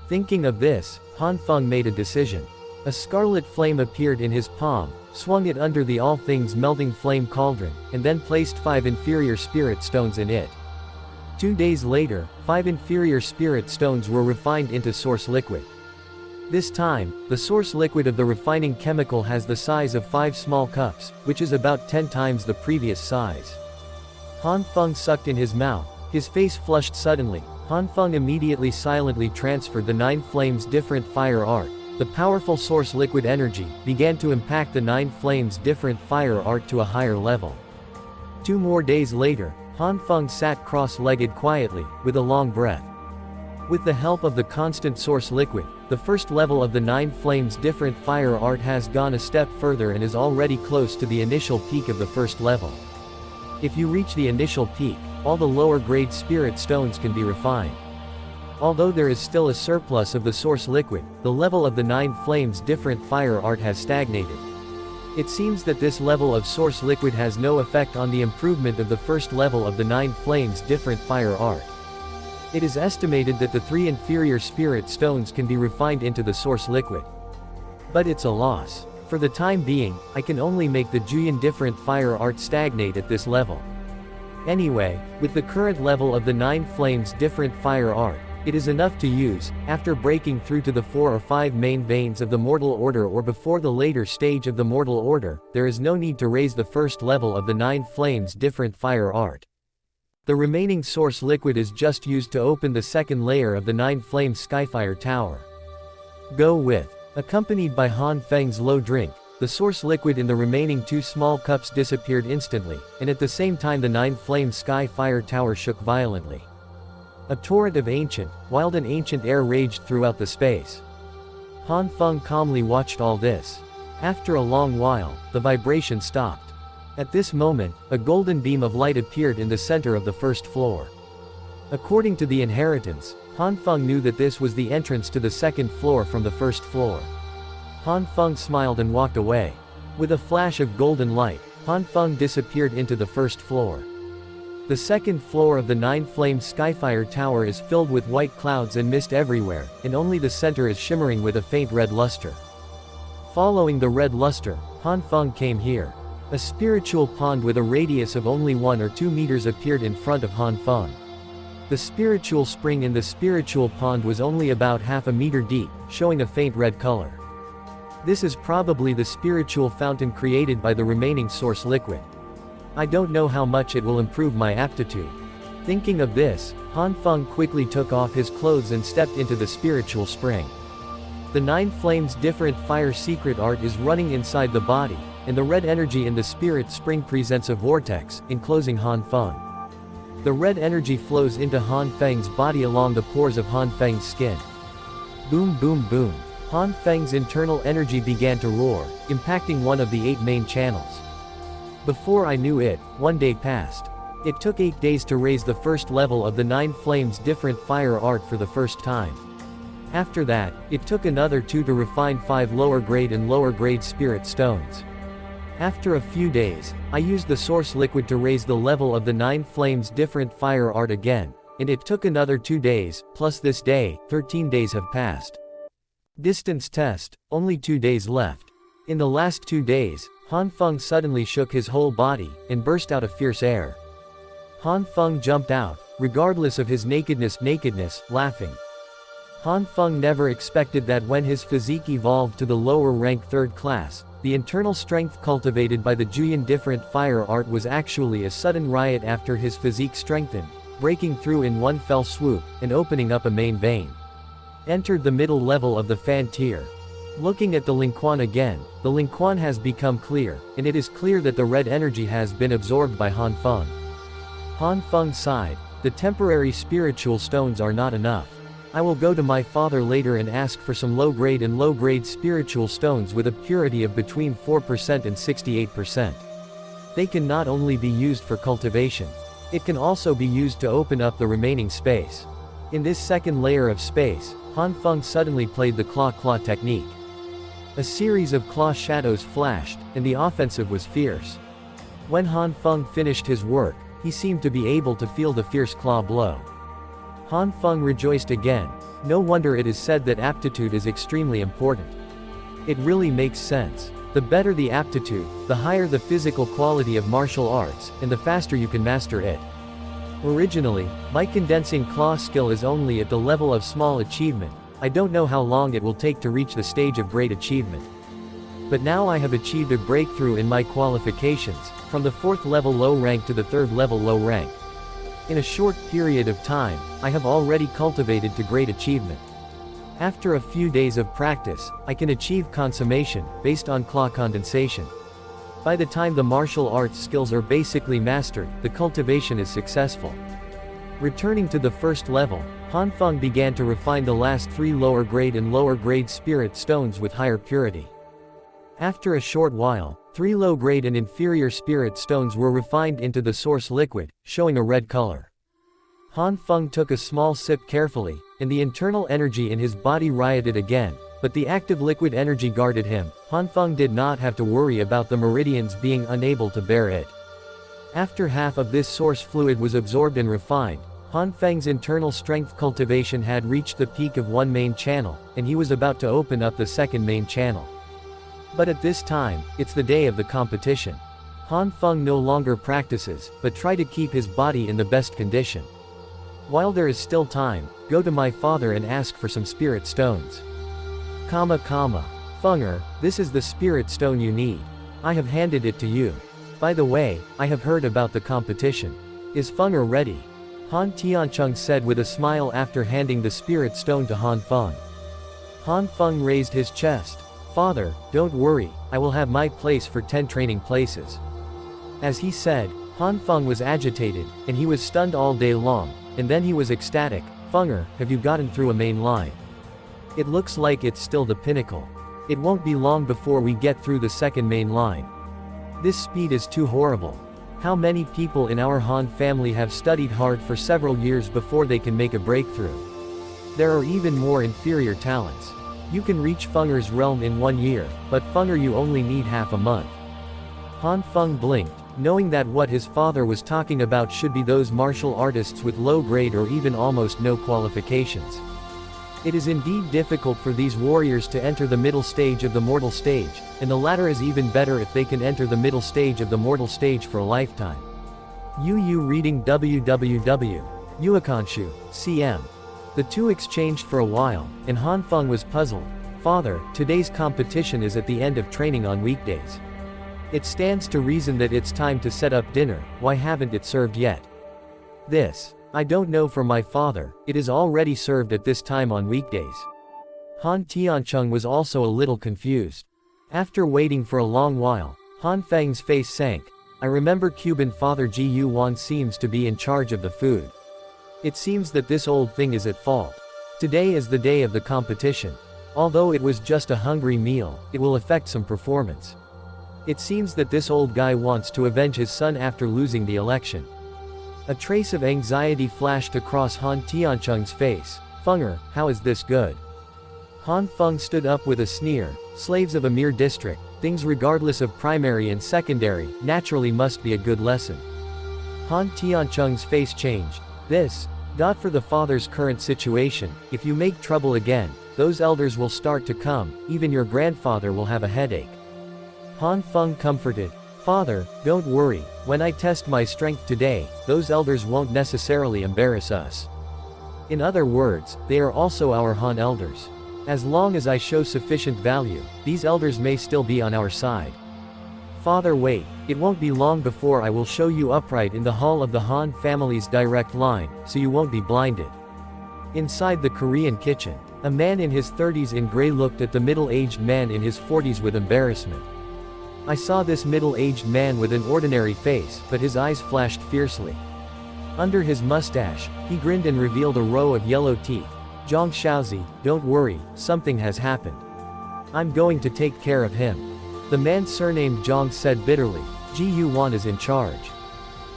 [SPEAKER 1] Thinking of this, Han Feng made a decision. A scarlet flame appeared in his palm, swung it under the all things melting flame cauldron, and then placed 5 inferior spirit stones in it. 2 days later, 5 inferior spirit stones were refined into source liquid. This time, the source liquid of the refining chemical has the size of 5 small cups, which is about 10 times the previous size. Han Feng sucked in his mouth, his face flushed suddenly. Han Feng immediately silently transferred the 9 flames different fire art. The powerful source liquid energy began to impact the 9 flames different fire art to a higher level. 2 more days later, Han Feng sat cross-legged quietly, with a long breath. With the help of the constant source liquid, the first level of the 9 flames different fire art has gone a step further and is already close to the initial peak of the first level. If you reach the initial peak, all the lower grade spirit stones can be refined. Although there is still a surplus of the source liquid, the level of the 9 flames different fire art has stagnated. It seems that this level of source liquid has no effect on the improvement of the first level of the 9 flames different fire art. It is estimated that the 3 inferior spirit stones can be refined into the source liquid. But it's a loss. For the time being, I can only make the Juyin different fire art stagnate at this level. Anyway, with the current level of the 9 flames different fire art, it is enough to use, after breaking through to the 4 or 5 main veins of the mortal order or before the later stage of the mortal order, there is no need to raise the first level of the 9 flames different fire art. The remaining source liquid is just used to open the second layer of the 9 flame Skyfire Tower. Go with. Accompanied by Han Feng's low drink, the source liquid in the remaining 2 small cups disappeared instantly, and at the same time the 9 flame Skyfire Tower shook violently. A torrent of ancient, wild and ancient air raged throughout the space. Han Feng calmly watched all this. After a long while, the vibration stopped. At this moment, a golden beam of light appeared in the center of the first floor. According to the inheritance, Han Feng knew that this was the entrance to the second floor from the first floor. Han Feng smiled and walked away. With a flash of golden light, Han Feng disappeared into the first floor. The second floor of the 9 flame Skyfire Tower is filled with white clouds and mist everywhere, and only the center is shimmering with a faint red luster. Following the red luster, Han Feng came here. A spiritual pond with a radius of only 1 or 2 meters appeared in front of Han Feng. The spiritual spring in the spiritual pond was only about half a meter deep, showing a faint red color. This is probably the spiritual fountain created by the remaining source liquid. I don't know how much it will improve my aptitude. Thinking of this, Han Feng quickly took off his clothes and stepped into the spiritual spring. The 9 flames different fire secret art is running inside the body, and the red energy in the spirit spring presents a vortex, enclosing Han Feng. The red energy flows into Han Feng's body along the pores of Han Feng's skin. Boom boom boom. Han Feng's internal energy began to roar, impacting one of the 8 main channels. Before I knew it, 1 day passed. It took 8 days to raise the first level of the 9 flames different fire art for the first time. After that, it took another 2 to refine 5 lower grade and lower grade spirit stones. After a few days, I used the source liquid to raise the level of the 9 flames different fire art again, and it took another 2 days, plus this day, 13 days have passed. Distance test, only 2 days left. In the last 2 days, Han Feng suddenly shook his whole body, and burst out a fierce air. Han Feng jumped out, regardless of his nakedness, laughing. Han Feng never expected that when his physique evolved to the lower rank 3rd class, the internal strength cultivated by the Juyin different fire art was actually a sudden riot after his physique strengthened, breaking through in one fell swoop, and opening up a main vein. Entered the middle level of the Fan tier. Looking at the Lingquan again, the Lingquan has become clear, and it is clear that the red energy has been absorbed by Han Feng. Han Feng sighed. The temporary spiritual stones are not enough. I will go to my father later and ask for some low-grade and low-grade spiritual stones with a purity of between 4% and 68%. They can not only be used for cultivation. It can also be used to open up the remaining space. In this second layer of space, Han Feng suddenly played the claw technique. A series of claw shadows flashed, and the offensive was fierce. When Han Feng finished his work, he seemed to be able to feel the fierce claw blow. Han Feng rejoiced again. No wonder it is said that aptitude is extremely important. It really makes sense. The better the aptitude, the higher the physical quality of martial arts, and the faster you can master it. Originally, my condensing claw skill is only at the level of small achievement. I don't know how long it will take to reach the stage of great achievement. But now I have achieved a breakthrough in my qualifications, from the 4th level low rank to the 3rd level low rank. In a short period of time, I have already cultivated to great achievement. After a few days of practice, I can achieve consummation, based on claw condensation. By the time the martial arts skills are basically mastered, the cultivation is successful. Returning to the 1st level, Han Feng began to refine the last 3 lower grade and lower grade spirit stones with higher purity. After a short while, 3 low-grade and inferior spirit stones were refined into the source liquid, showing a red color. Han Feng took a small sip carefully, and the internal energy in his body rioted again, but the active liquid energy guarded him. Han Feng did not have to worry about the meridians being unable to bear it. After half of this source fluid was absorbed and refined, Han Feng's internal strength cultivation had reached the peak of one main channel, and he was about to open up the second main channel. But at this time, it's the day of the competition. Han Feng no longer practices, but try to keep his body in the best condition. While there is still time, go to my father and ask for some spirit stones. Fenger, this is the spirit stone you need. I have handed it to you. By the way, I have heard about the competition. Is Fenger ready? Han Tiancheng said with a smile after handing the spirit stone to Han Feng. Han Feng raised his chest. Father, don't worry, I will have my place for 10 training places. As he said, Han Feng was agitated, and he was stunned all day long, and then he was ecstatic. Fenger, have you gotten through a main line? It looks like it's still the pinnacle. It won't be long before we get through the second main line. This speed is too horrible. How many people in our Han family have studied hard for several years before they can make a breakthrough? There are even more inferior talents. You can reach Fenger's realm in 1 year, but Fenger you only need half a month. Han Feng blinked, knowing that what his father was talking about should be those martial artists with low grade or even almost no qualifications. It is indeed difficult for these warriors to enter the middle stage of the mortal stage, and the latter is even better if they can enter the middle stage of the mortal stage for a lifetime. Yu reading www. Yuekanshu, cm. The two exchanged for a while, and Han Feng was puzzled. Father, today's competition is at the end of training on weekdays. It stands to reason that it's time to set up dinner. Why haven't it served yet? This. I don't know for my father, it is already served at this time on weekdays. Han Tiancheng was also a little confused. After waiting for a long while, Han Feng's face sank. I remember Cuban father Ji Yuan seems to be in charge of the food. It seems that this old thing is at fault. Today is the day of the competition. Although it was just a hungry meal, it will affect some performance. It seems that this old guy wants to avenge his son after losing the election. A trace of anxiety flashed across Han Tiancheng's face. Fenger, how is this good? Han Feng stood up with a sneer. Slaves of a mere district, things regardless of primary and secondary, naturally must be a good lesson. Han Tiancheng's face changed. This, not for the father's current situation. If you make trouble again, those elders will start to come, even your grandfather will have a headache. Han Feng comforted. Father, don't worry, when I test my strength today, those elders won't necessarily embarrass us. In other words, they are also our Han elders. As long as I show sufficient value, these elders may still be on our side. Father, wait, it won't be long before I will show you upright in the hall of the Han family's direct line, so you won't be blinded. Inside the Korean kitchen, a man in his 30s in gray looked at the middle-aged man in his 40s with embarrassment. I saw this middle-aged man with an ordinary face, but his eyes flashed fiercely. Under his mustache, he grinned and revealed a row of yellow teeth. Zhang Shaozi, don't worry, something has happened. I'm going to take care of him. The man surnamed Zhang said bitterly. Ji Yuan is in charge.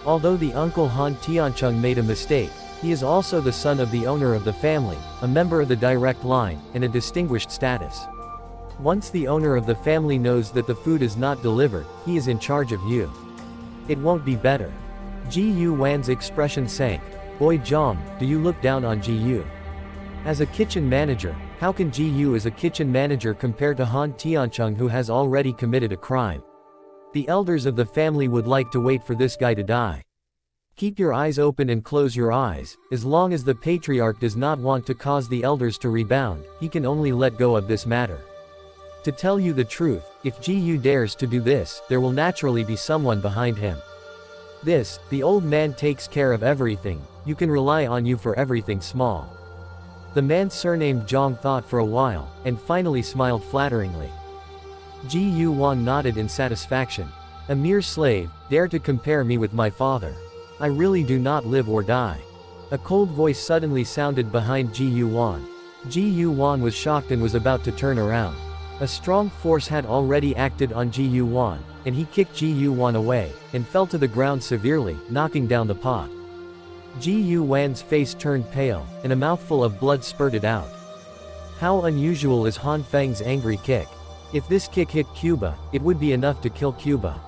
[SPEAKER 1] Although the uncle Han Tiancheng made a mistake, he is also the son of the owner of the family, a member of the direct line, and a distinguished status. Once the owner of the family knows that the food is not delivered, he is in charge of you. It won't be better. Ji Yuan's expression sank. Boy Zhang, do you look down on Ji Yu? As a kitchen manager, how can Ji Yu as a kitchen manager compare to Han Tiancheng who has already committed a crime? The elders of the family would like to wait for this guy to die. Keep your eyes open and close your eyes. As long as the patriarch does not want to cause the elders to rebound, he can only let go of this matter. To tell you the truth, if Ji Yu dares to do this, there will naturally be someone behind him. This, the old man takes care of everything, you can rely on you for everything small. The man surnamed Zhang thought for a while, and finally smiled flatteringly. Ji Yuan nodded in satisfaction. A mere slave, dare to compare me with my father. I really do not live or die. A cold voice suddenly sounded behind Ji Yuan. Ji Yuan was shocked and was about to turn around. A strong force had already acted on Ji Yuan, and he kicked Ji Yuan away, and fell to the ground severely, knocking down the pot. Ji Yuan's face turned pale, and a mouthful of blood spurted out. How unusual is Han Feng's angry kick? If this kick hit Cuba, it would be enough to kill Cuba.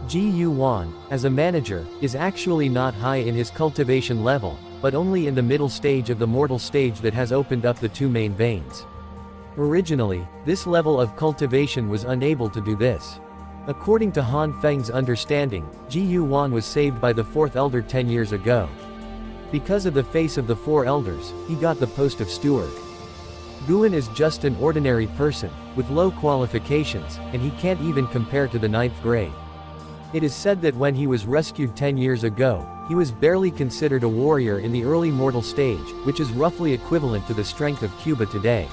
[SPEAKER 1] Ji Yuan, as a manager, is actually not high in his cultivation level, but only in the middle stage of the mortal stage that has opened up the two main veins. Originally, this level of cultivation was unable to do this. According to Han Feng's understanding, Ji Yuan was saved by the fourth elder 10 years ago. Because of the face of the four elders, he got the post of steward. Guan is just an ordinary person, with low qualifications, and he can't even compare to the 9th grade. It is said that when he was rescued 10 years ago, he was barely considered a warrior in the early mortal stage, which is roughly equivalent to the strength of Cuba today.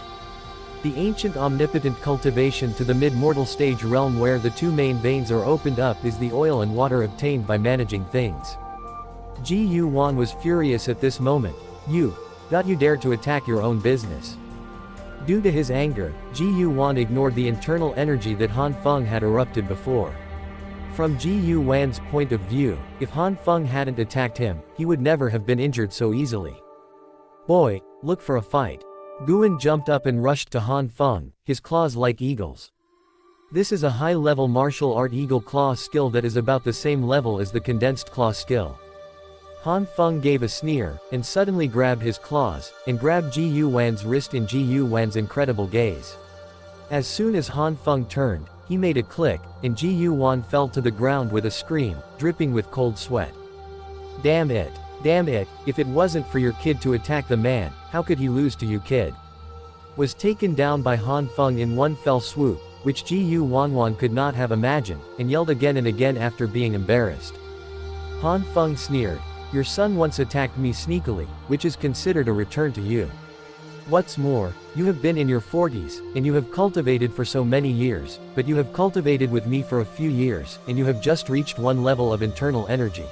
[SPEAKER 1] The ancient omnipotent cultivation to the mid-mortal stage realm where the two main veins are opened up is the oil and water obtained by managing things. Ji Yuan was furious at this moment. You dare to attack your own business. Due to his anger, Ji Yuan ignored the internal energy that Han Feng had erupted before. From Ji Yuan's point of view, if Han Feng hadn't attacked him, he would never have been injured so easily. Boy, look for a fight. Guan jumped up and rushed to Han Feng, his claws like eagles. This is a high-level martial art eagle claw skill that is about the same level as the condensed claw skill. Han Feng gave a sneer, and suddenly grabbed his claws, and grabbed Ji Yuan's wrist in Ji Yuan's incredible gaze. As soon as Han Feng turned, he made a click, and Ji Yuan fell to the ground with a scream, dripping with cold sweat. Damn it, if it wasn't for your kid to attack the man, how could he lose to you kid? Was taken down by Han Feng in one fell swoop, which Ji Yuan could not have imagined, and yelled again and again after being embarrassed. Han Feng sneered. Your son once attacked me sneakily, which is considered a return to you. What's more, you have been in your 40s, and you have cultivated for so many years, but you have cultivated with me for a few years, and you have just reached one level of internal energy.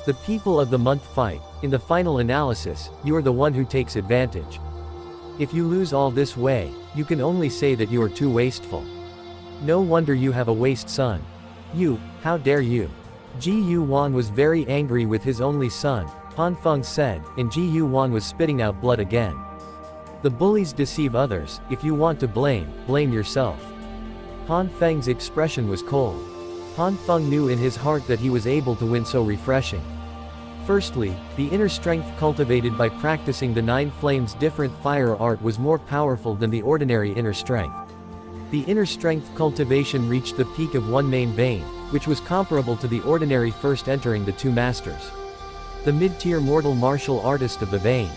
[SPEAKER 1] The people of the month fight. In the final analysis, you are the one who takes advantage. If you lose all this way, you can only say that you are too wasteful. No wonder you have a waste son. How dare you? Ji Yuan was very angry with his only son, Han Feng said, and Ji Yuan was spitting out blood again. The bullies deceive others. If you want to blame yourself. Han Feng's expression was cold. Han Feng knew in his heart that he was able to win so refreshing. Firstly, the inner strength cultivated by practicing the 9 flames different fire art was more powerful than the ordinary inner strength. The inner strength cultivation reached the peak of one main vein, which was comparable to the ordinary first entering the two masters. The mid-tier mortal martial artist of the vein.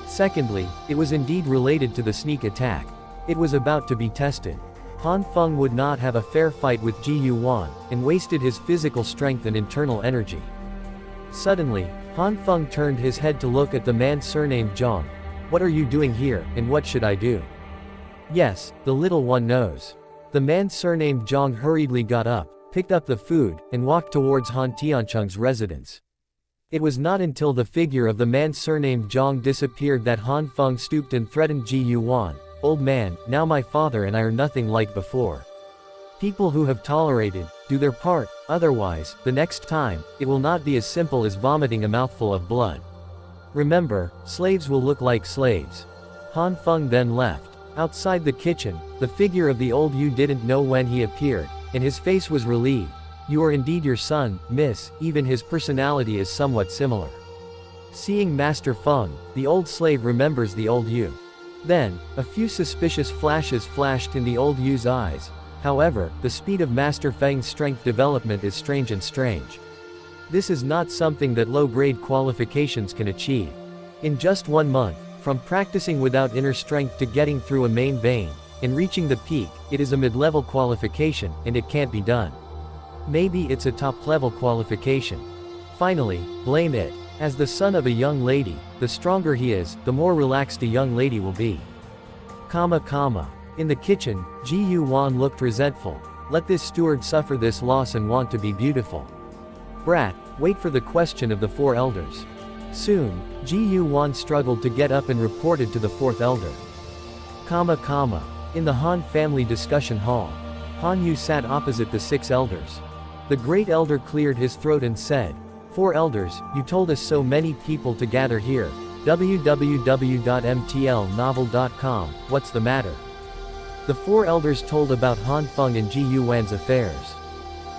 [SPEAKER 1] Secondly, it was indeed related to the sneak attack. It was about to be tested. Han Feng would not have a fair fight with Ji Yuan, and wasted his physical strength and internal energy. Suddenly, Han Feng turned his head to look at the man surnamed Zhang. What are you doing here, and what should I do? Yes, the little one knows. The man surnamed Zhang hurriedly got up, picked up the food, and walked towards Han Tiancheng's residence. It was not until the figure of the man surnamed Zhang disappeared that Han Feng stooped and threatened Ji Yuan. Old man, now my father and I are nothing like before. People who have tolerated, do their part, otherwise, the next time, it will not be as simple as vomiting a mouthful of blood. Remember, slaves will look like slaves. Han Feng then left. Outside the kitchen, the figure of the old Yu didn't know when he appeared, and his face was relieved. You are indeed your son, miss, even his personality is somewhat similar. Seeing Master Feng, the old slave remembers the old Yu. Then, a few suspicious flashes flashed in the old Yu's eyes. However, the speed of Master Feng's strength development is strange. This is not something that low-grade qualifications can achieve. In just 1 month, from practicing without inner strength to getting through a main vein, and reaching the peak, it is a mid-level qualification, and it can't be done. Maybe it's a top-level qualification. Finally, blame it. As the son of a young lady, the stronger he is, the more relaxed a young lady will be. In the kitchen, Ji Yuan looked resentful. Let this steward suffer this loss and want to be beautiful. Brat, wait for the question of the 4 elders. Soon, Ji Yuan struggled to get up and reported to the 4th elder. In the Han family discussion hall. Han Yu sat opposite the 6 elders. The great elder cleared his throat and said, 4 elders, you told us so many people to gather here, www.mtlnovel.com, what's the matter? The four elders told about Han Feng and Ji Yuan's affairs.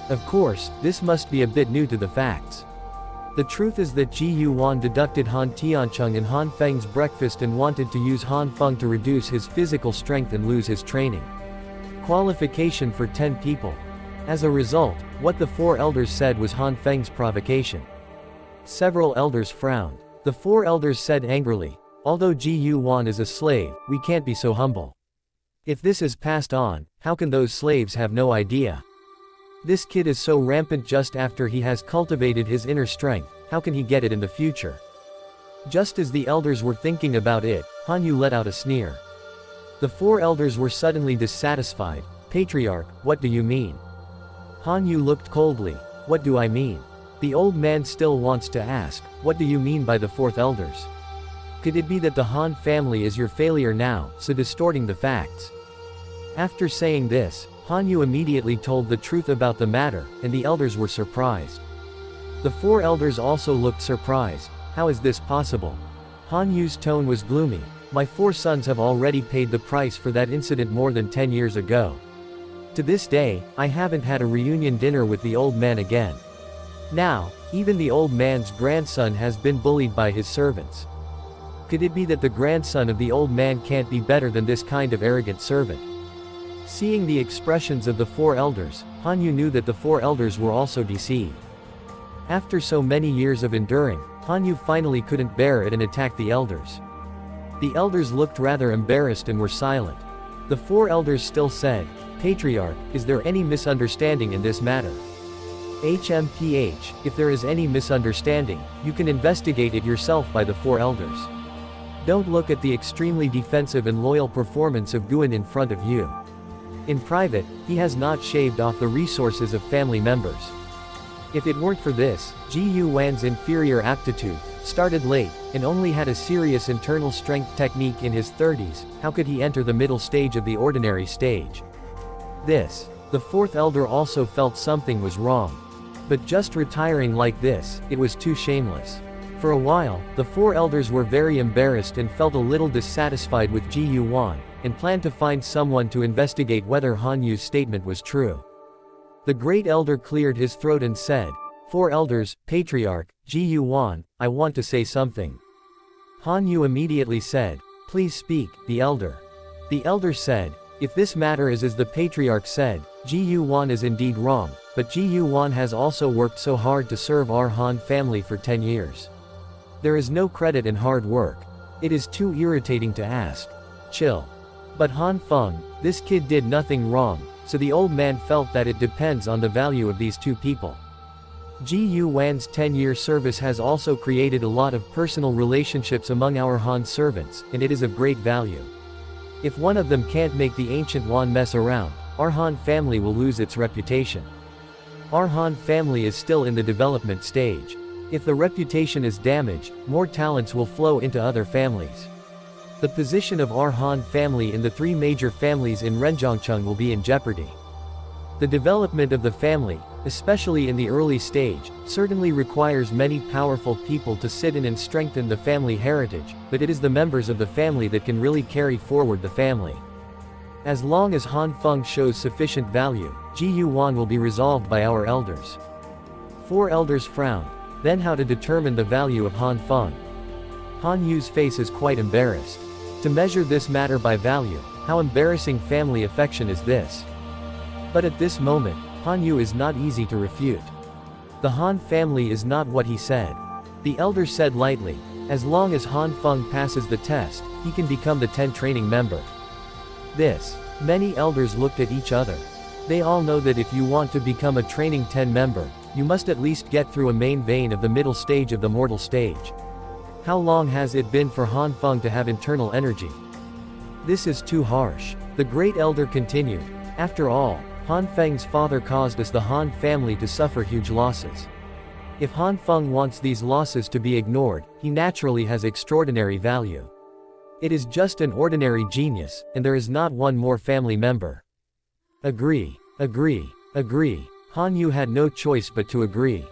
[SPEAKER 1] Of course, this must be a bit new to the facts. The truth is that Ji Yuan deducted Han Tiancheng and Han Feng's breakfast and wanted to use Han Feng to reduce his physical strength and lose his training. Qualification for 10 people. As a result, what the four elders said was Han Feng's provocation. Several elders frowned. The four elders said angrily, although Ji Yuan is a slave, we can't be so humble. If this is passed on, how can those slaves have no idea? This kid is so rampant just after he has cultivated his inner strength, how can he get it in the future? Just as the elders were thinking about it, Han Yu let out a sneer. The four elders were suddenly dissatisfied. Patriarch, what do you mean? Han Yu looked coldly. What do I mean? The old man still wants to ask, what do you mean by the fourth elders? Could it be that the Han family is your failure now, so distorting the facts? After saying this, Han Yu immediately told the truth about the matter, and the elders were surprised. The four elders also looked surprised. How is this possible? Han Yu's tone was gloomy. My four sons have already paid the price for that incident more than 10 years ago. To this day, I haven't had a reunion dinner with the old man again. Now, even the old man's grandson has been bullied by his servants. Could it be that the grandson of the old man can't be better than this kind of arrogant servant? Seeing the expressions of the four elders, Han Yu knew that the four elders were also deceived. After so many years of enduring, Han Yu finally couldn't bear it and attacked the elders. The elders looked rather embarrassed and were silent. The four elders still said, Patriarch, is there any misunderstanding in this matter? HMPH, if there is any misunderstanding, you can investigate it yourself by the four elders. Don't look at the extremely defensive and loyal performance of Guan in front of you. In private, he has not shaved off the resources of family members. If it weren't for this, Ji Yuan's inferior aptitude, started late, and only had a serious internal strength technique in his 30s, how could he enter the middle stage of the ordinary stage? The fourth elder also felt something was wrong. But just retiring like this, it was too shameless. For a while, the four elders were very embarrassed and felt a little dissatisfied with Ji Yuan, and planned to find someone to investigate whether Han Yu's statement was true. The great elder cleared his throat and said, Four elders, Patriarch, Ji Yuan, I want to say something. Han Yu immediately said, Please speak, the elder. The elder said, If this matter is as the Patriarch said, Ji Yuan is indeed wrong, but Ji Yuan has also worked so hard to serve our Han family for 10 years. There is no credit in hard work. It is too irritating to ask. Chill. But Han Feng, this kid did nothing wrong, so the old man felt that it depends on the value of these two people. Ji Yuan's 10-year service has also created a lot of personal relationships among our Han servants, and it is of great value. If one of them can't make the ancient Wan mess around, our Han family will lose its reputation. Our Han family is still in the development stage. If the reputation is damaged, more talents will flow into other families. The position of our Han family in the three major families in Renjiangcheng will be in jeopardy. The development of the family, especially in the early stage, certainly requires many powerful people to sit in and strengthen the family heritage, but it is the members of the family that can really carry forward the family. As long as Han Feng shows sufficient value, Ji Yuan will be resolved by our elders. Four elders frowned. Then how to determine the value of Han Feng? Han Yu's face is quite embarrassed. To measure this matter by value, how embarrassing family affection is this? But at this moment, Han Yu is not easy to refute. The Han family is not what he said. The elder said lightly, as long as Han Feng passes the test, he can become the 10 training member. Many elders looked at each other. They all know that if you want to become a training 10 member, you must at least get through a main vein of the middle stage of the mortal stage. How long has it been for Han Feng to have internal energy? This is too harsh. The great elder continued. After all, Han Feng's father caused us the Han family to suffer huge losses. If Han Feng wants these losses to be ignored, he naturally has extraordinary value. It is just an ordinary genius, and there is not one more family member. Agree. Han Yu had no choice but to agree.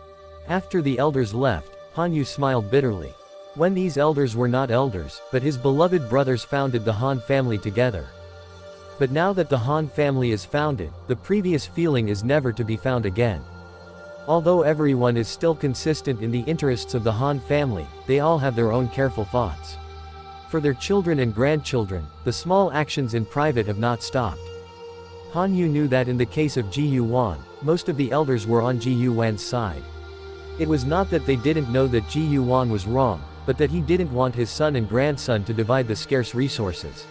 [SPEAKER 1] After the elders left, Han Yu smiled bitterly. When these elders were not elders, but his beloved brothers founded the Han family together. But now that the Han family is founded, the previous feeling is never to be found again. Although everyone is still consistent in the interests of the Han family, they all have their own careful thoughts. For their children and grandchildren, the small actions in private have not stopped. Han Yu knew that in the case of Ji Yuan, most of the elders were on Ji Yuan's side. It was not that they didn't know that Ji Yuan was wrong, but that he didn't want his son and grandson to divide the scarce resources.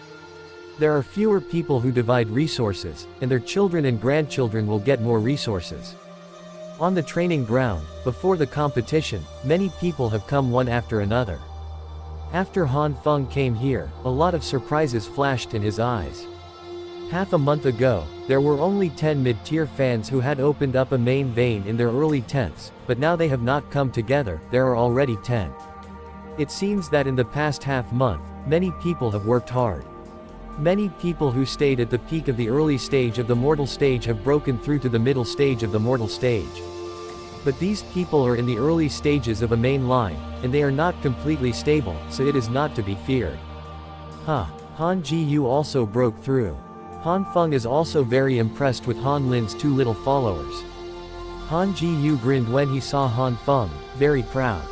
[SPEAKER 1] There are fewer people who divide resources, and their children and grandchildren will get more resources. On the training ground, before the competition, many people have come one after another. After Han Feng came here, a lot of surprises flashed in his eyes. Half a month ago, there were only 10 mid-tier fans who had opened up a main vein in their early 10s, but now they have not come together, there are already 10. It seems that in the past half month, many people have worked hard. Many people who stayed at the peak of the early stage of the mortal stage have broken through to the middle stage of the mortal stage. But these people are in the early stages of a main line, and they are not completely stable, so it is not to be feared. Han Ji Yu also broke through. Han Feng is also very impressed with Han Lin's two little followers. Han Ji Yu grinned when he saw Han Feng, very proud.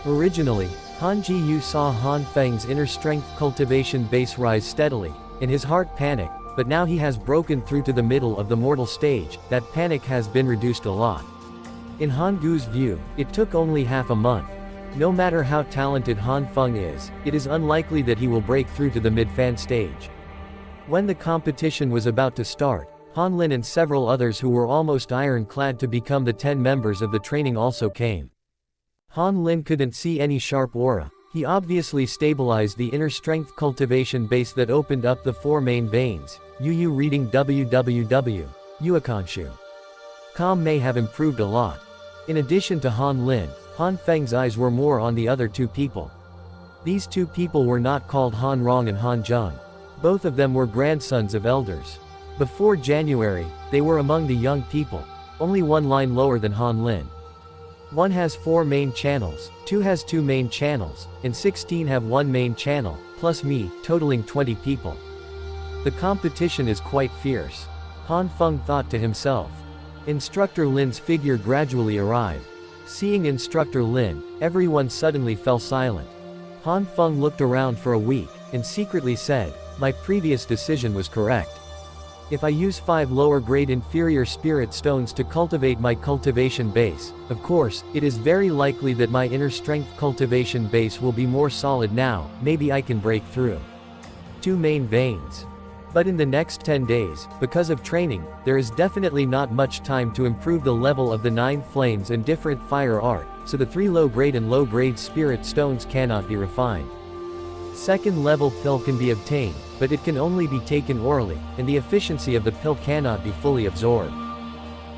[SPEAKER 1] Originally, Han Ji Yu saw Han Feng's inner strength cultivation base rise steadily, and his heart panicked, but now he has broken through to the middle of the mortal stage, that panic has been reduced a lot. In Han Gu's view, it took only half a month. No matter how talented Han Feng is, it is unlikely that he will break through to the mid-fan stage. When the competition was about to start, Han Lin and several others who were almost ironclad to become the 10 members of the training also came. Han Lin couldn't see any sharp aura. He obviously stabilized the inner strength cultivation base that opened up the 4 main veins. Yu reading www. Yuakanshu. Com may have improved a lot. In addition to Han Lin, Han Feng's eyes were more on the other 2 people. These 2 people were not called Han Rong and Han Zheng. Both of them were grandsons of elders. Before January, they were among the young people, only 1 line lower than Han Lin. 1 has 4 main channels, 2 has 2 main channels, and 16 have 1 main channel, plus me, totaling 20 people. The competition is quite fierce. Han Feng thought to himself. Instructor Lin's figure gradually arrived. Seeing Instructor Lin, everyone suddenly fell silent. Han Feng looked around for a week, and secretly said, "My previous decision was correct. If I use 5 lower-grade inferior spirit stones to cultivate my cultivation base, of course, it is very likely that my inner strength cultivation base will be more solid now, maybe I can break through 2 main veins. But in the next 10 days, because of training, there is definitely not much time to improve the level of the 9 flames and different fire art, so the 3 low-grade and low-grade spirit stones cannot be refined. Second level pill can be obtained, but it can only be taken orally, and the efficiency of the pill cannot be fully absorbed.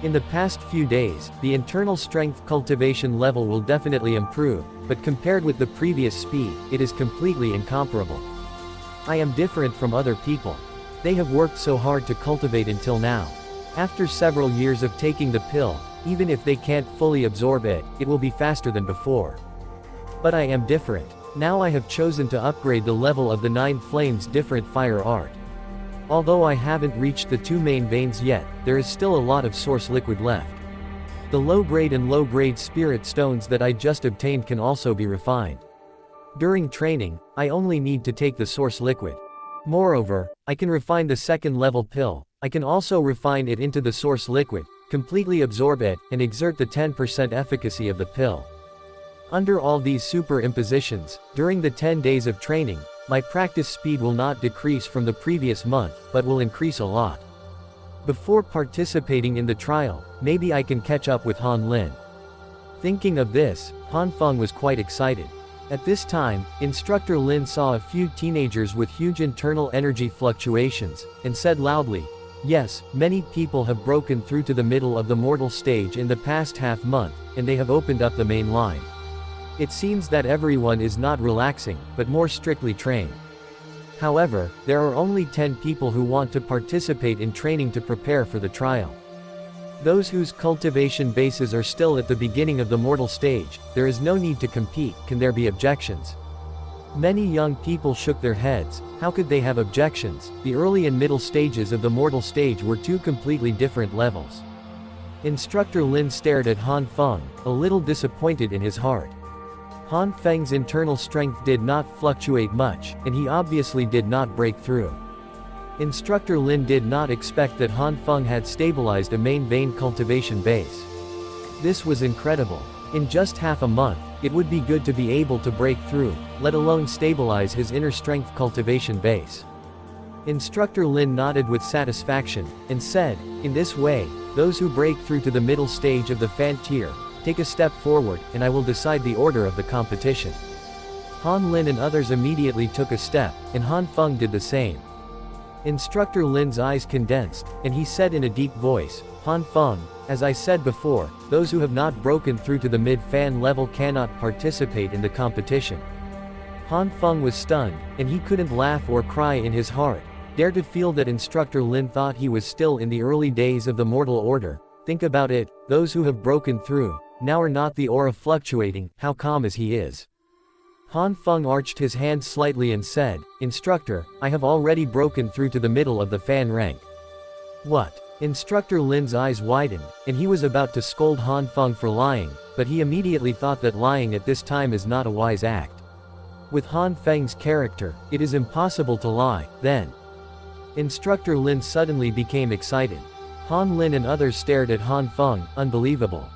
[SPEAKER 1] In the past few days, the internal strength cultivation level will definitely improve, but compared with the previous speed, it is completely incomparable. I am different from other people. They have worked so hard to cultivate until now. After several years of taking the pill, even if they can't fully absorb it, it will be faster than before. But I am different. Now I have chosen to upgrade the level of the 9 flames different fire art. Although I haven't reached the 2 main veins yet, there is still a lot of source liquid left. The low-grade and low-grade spirit stones that I just obtained can also be refined. During training, I only need to take the source liquid. Moreover, I can refine the second level pill. I can also refine it into the source liquid, completely absorb it, and exert the 10% efficacy of the pill. Under all these superimpositions, during the 10 days of training, my practice speed will not decrease from the previous month, but will increase a lot. Before participating in the trial, maybe I can catch up with Han Lin. Thinking of this, Han Feng was quite excited. At this time, Instructor Lin saw a few teenagers with huge internal energy fluctuations, and said loudly, "Yes, many people have broken through to the middle of the mortal stage in the past half month, and they have opened up the main line. It seems that everyone is not relaxing, but more strictly trained. However, there are only 10 people who want to participate in training to prepare for the trial. Those whose cultivation bases are still at the beginning of the mortal stage, there is no need to compete, can there be objections? Many young people shook their heads. How could they have objections? The early and middle stages of the mortal stage were two completely different levels. Instructor Lin stared at Han Feng, a little disappointed in his heart. Han Feng's internal strength did not fluctuate much, and he obviously did not break through. Instructor Lin did not expect that Han Feng had stabilized a main vein cultivation base. This was incredible. In just half a month, it would be good to be able to break through, let alone stabilize his inner strength cultivation base. Instructor Lin nodded with satisfaction, and said, in this way, those who break through to the middle stage of the fan tier, take a step forward, and I will decide the order of the competition. Han Lin and others immediately took a step, and Han Feng did the same. Instructor Lin's eyes condensed, and he said in a deep voice, Han Feng, as I said before, those who have not broken through to the mid-fan level cannot participate in the competition. Han Feng was stunned, and he couldn't laugh or cry in his heart. Dare to feel that Instructor Lin thought he was still in the early days of the mortal order. Think about it, those who have broken through, now are not the aura fluctuating, how calm as he is. Han Feng arched his hand slightly and said, Instructor, I have already broken through to the middle of the fan rank. What? Instructor Lin's eyes widened, and he was about to scold Han Feng for lying, but he immediately thought that lying at this time is not a wise act. With Han Feng's character, it is impossible to lie, then. Instructor Lin suddenly became excited. Han Lin and others stared at Han Feng, unbelievable.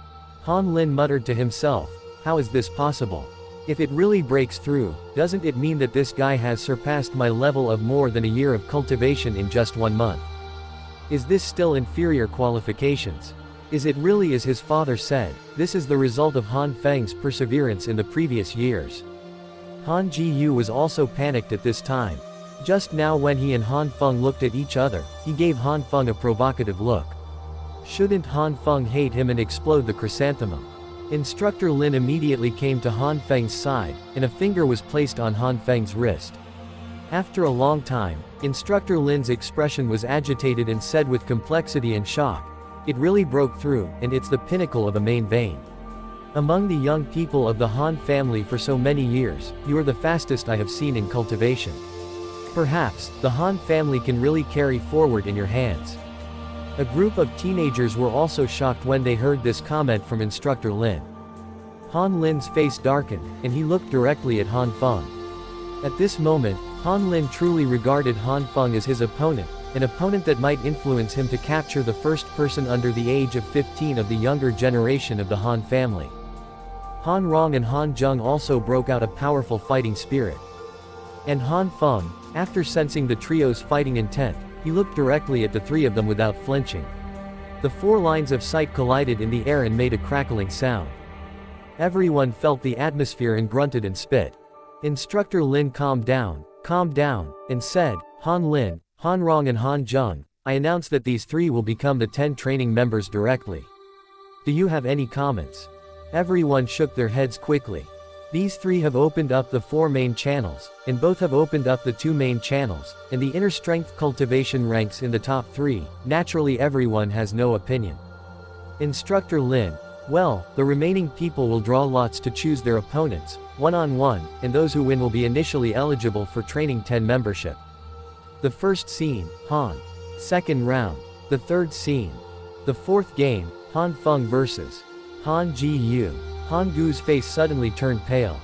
[SPEAKER 1] Han Lin muttered to himself, how is this possible? If it really breaks through, doesn't it mean that this guy has surpassed my level of more than a year of cultivation in just 1 month? Is this still inferior qualifications? Is it really as his father said, this is the result of Han Feng's perseverance in the previous years? Han Ji-yu was also panicked at this time. Just now when he and Han Feng looked at each other, he gave Han Feng a provocative look. Shouldn't Han Feng hate him and explode the chrysanthemum? Instructor Lin immediately came to Han Feng's side, and a finger was placed on Han Feng's wrist. After a long time, Instructor Lin's expression was agitated and said with complexity and shock, it really broke through, and it's the pinnacle of a main vein. Among the young people of the Han family for so many years, you are the fastest I have seen in cultivation. Perhaps, the Han family can really carry forward in your hands. A group of teenagers were also shocked when they heard this comment from Instructor Lin. Han Lin's face darkened, and he looked directly at Han Feng. At this moment, Han Lin truly regarded Han Feng as his opponent, an opponent that might influence him to capture the first person under the age of 15 of the younger generation of the Han family. Han Rong and Han Zheng also broke out a powerful fighting spirit. And Han Feng, after sensing the trio's fighting intent, he looked directly at the three of them without flinching. The 4 lines of sight collided in the air and made a crackling sound. Everyone felt the atmosphere and grunted and spit. Instructor Lin calmed down, and said, Han Lin, Han Rong and Han Zheng, I announce that these 3 will become the 10 training members directly. Do you have any comments? Everyone shook their heads quickly. These 3 have opened up the 4 main channels, and both have opened up the 2 main channels, and the inner strength cultivation ranks in the top 3, naturally everyone has no opinion. Instructor Lin, well, the remaining people will draw lots to choose their opponents, one-on-one, and those who win will be initially eligible for Training 10 membership. The first scene, Han. Second round. The third scene. The fourth game, Han Feng vs. Han Ji-yu. Han Gu's face suddenly turned pale.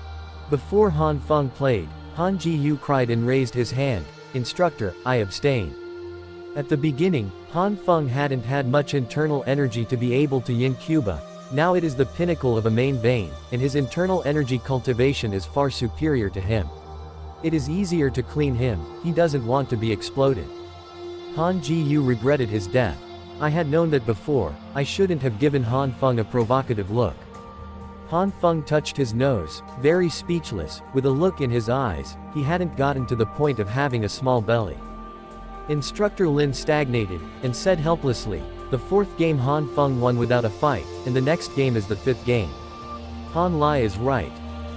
[SPEAKER 1] Before Han Feng played, Han Ji-yu cried and raised his hand, Instructor, I abstain. At the beginning, Han Feng hadn't had much internal energy to be able to yin Cuba. Now it is the pinnacle of a main vein, and his internal energy cultivation is far superior to him. It is easier to clean him, he doesn't want to be exploded. Han Ji-yu regretted his death. I had known that before, I shouldn't have given Han Feng a provocative look. Han Feng touched his nose, very speechless, with a look in his eyes, he hadn't gotten to the point of having a small belly. Instructor Lin stagnated, and said helplessly, the 4th game Han Feng won without a fight, and the next game is the 5th game. Han Lai is right.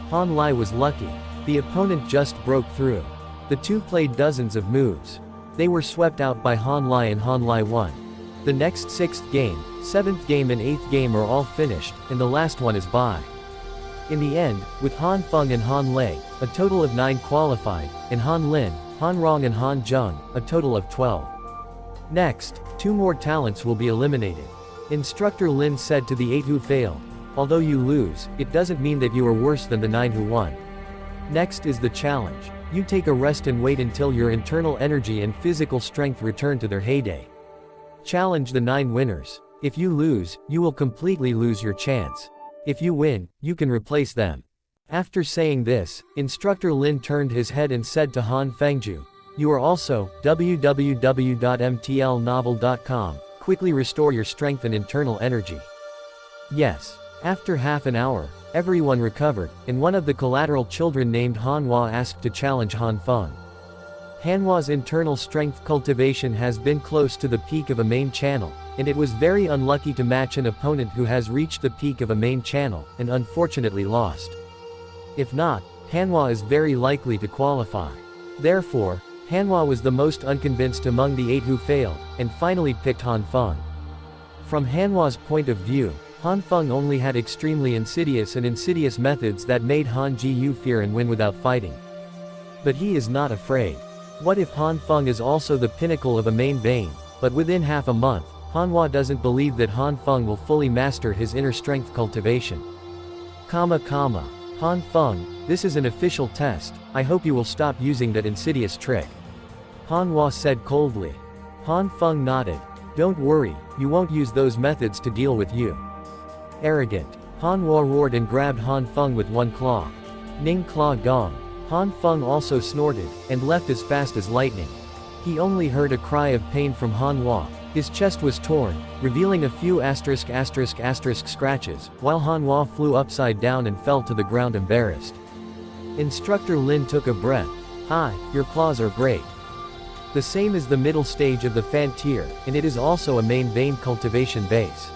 [SPEAKER 1] Han Lai was lucky. The opponent just broke through. The 2 played dozens of moves. They were swept out by Han Lai and Han Lai won. The next 6th game, 7th game and 8th game are all finished, and the last one is bye. In the end, with Han Feng and Han Lei, a total of 9 qualified, and Han Lin, Han Rong and Han Zheng, a total of 12. Next, 2 more talents will be eliminated. Instructor Lin said to the 8 who failed, "Although you lose, it doesn't mean that you are worse than the 9 who won. Next is the challenge. You take a rest and wait until your internal energy and physical strength return to their heyday. Challenge the 9 winners. If you lose, you will completely lose your chance. If you win, you can replace them." After saying this, Instructor Lin turned his head and said to Han Fengju, "You are also, www.mtlnovel.com, quickly restore your strength and internal energy." Yes. After half an hour, everyone recovered, and one of the collateral children named Hanhua asked to challenge Han Feng. Hanhua's internal strength cultivation has been close to the peak of a main channel, and it was very unlucky to match an opponent who has reached the peak of a main channel, and unfortunately lost. If not, Hanhua is very likely to qualify. Therefore, Hanhua was the most unconvinced among the 8 who failed, and finally picked Han Feng. From Hanhua's point of view, Han Feng only had extremely insidious methods that made Han Jiyu fear and win without fighting. But he is not afraid. What if Han Feng is also the pinnacle of a main vein, but within half a month, Hanhua doesn't believe that Han Feng will fully master his inner strength cultivation. Han Feng, this is an official test, I hope you will stop using that insidious trick. Hanhua said coldly. Han Feng nodded. Don't worry, you won't use those methods to deal with you. Arrogant. Hanhua roared and grabbed Han Feng with one claw. Ning claw gong. Han Feng also snorted, and left as fast as lightning. He only heard a cry of pain from Hanhua. His chest was torn, revealing a few scratches, while Hanhua flew upside down and fell to the ground embarrassed. Instructor Lin took a breath. "Hi, your claws are great." The same as the middle stage of the Fan tier, and it is also a main vein cultivation base.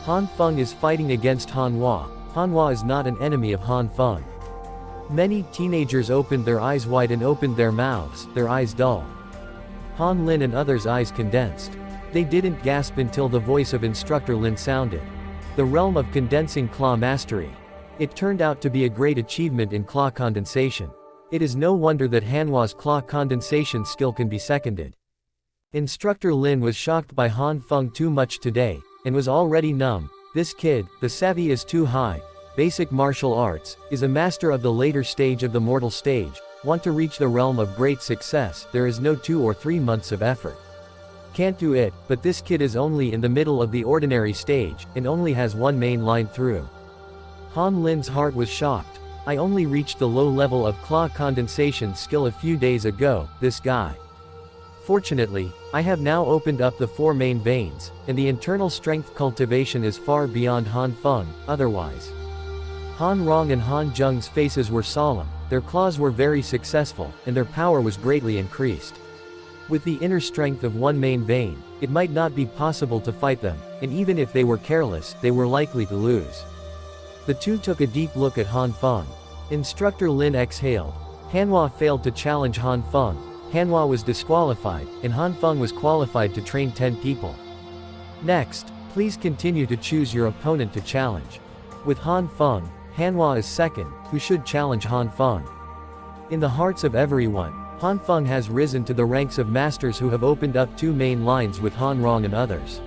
[SPEAKER 1] Han Feng is fighting against Hanhua. Hanhua is not an enemy of Han Feng. Many teenagers opened their eyes wide and opened their mouths, their eyes dull. Han Lin and others' eyes condensed. They didn't gasp until the voice of Instructor Lin sounded. The realm of condensing claw mastery. It turned out to be a great achievement in claw condensation. It is no wonder that Hanhua's claw condensation skill can be seconded. Instructor Lin was shocked by Han Feng too much today, and was already numb. This kid, the savvy is too high. Basic martial arts, is a master of the later stage of the mortal stage. Want to reach the realm of great success, there is no 2 or 3 months of effort. Can't do it, but this kid is only in the middle of the ordinary stage, and only has one main line through. Han Lin's heart was shocked. I only reached the low level of claw condensation skill a few days ago, this guy. Fortunately, I have now opened up the 4 main veins, and the internal strength cultivation is far beyond Han Feng, otherwise. Han Rong and Han Zheng's faces were solemn, their claws were very successful, and their power was greatly increased. With the inner strength of one main vein, it might not be possible to fight them, and even if they were careless, they were likely to lose. The two took a deep look at Han Feng. Instructor Lin exhaled. Hanhua failed to challenge Han Feng. Hanhua was disqualified, and Han Feng was qualified to train 10 people. Next, please continue to choose your opponent to challenge. With Han Feng, Hanhua is second, who should challenge Han Feng. In the hearts of everyone, Han Feng has risen to the ranks of masters who have opened up 2 main lines with Han Rong and others.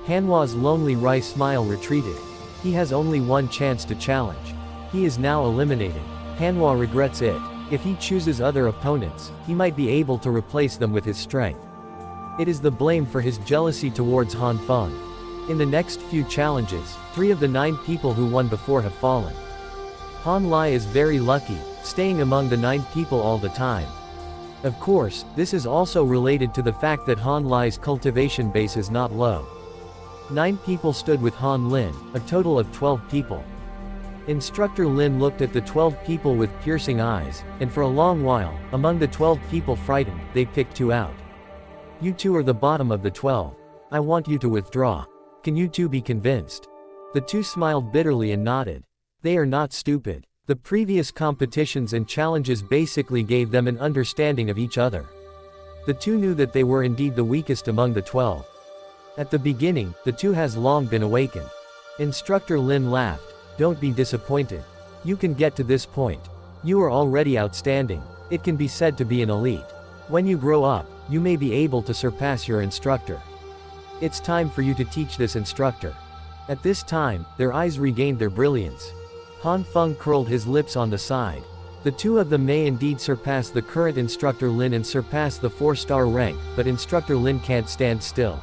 [SPEAKER 1] Hanhua's lonely wry smile retreated. He has only one chance to challenge. He is now eliminated. Hanhua regrets it. If he chooses other opponents, he might be able to replace them with his strength. It is the blame for his jealousy towards Han Feng. In the next few challenges, 3 of the 9 people who won before have fallen. Han Lai is very lucky, staying among the 9 people all the time. Of course, this is also related to the fact that Han Lai's cultivation base is not low. 9 people stood with Han Lin, a total of 12 people. Instructor Lin looked at the 12 people with piercing eyes, and for a long while, among the 12 people frightened, they picked 2 out. You 2 are the bottom of the 12. I want you to withdraw. Can you 2 be convinced? The 2 smiled bitterly and nodded. They are not stupid. The previous competitions and challenges basically gave them an understanding of each other. The 2 knew that they were indeed the weakest among the 12. At the beginning, the two has long been awakened. Instructor Lin laughed. Don't be disappointed. You can get to this point. You are already outstanding. It can be said to be an elite. When you grow up, you may be able to surpass your instructor. It's time for you to teach this instructor. At this time, their eyes regained their brilliance. Han Feng curled his lips on the side. The two of them may indeed surpass the current instructor Lin and surpass the 4-star rank, but instructor Lin can't stand still.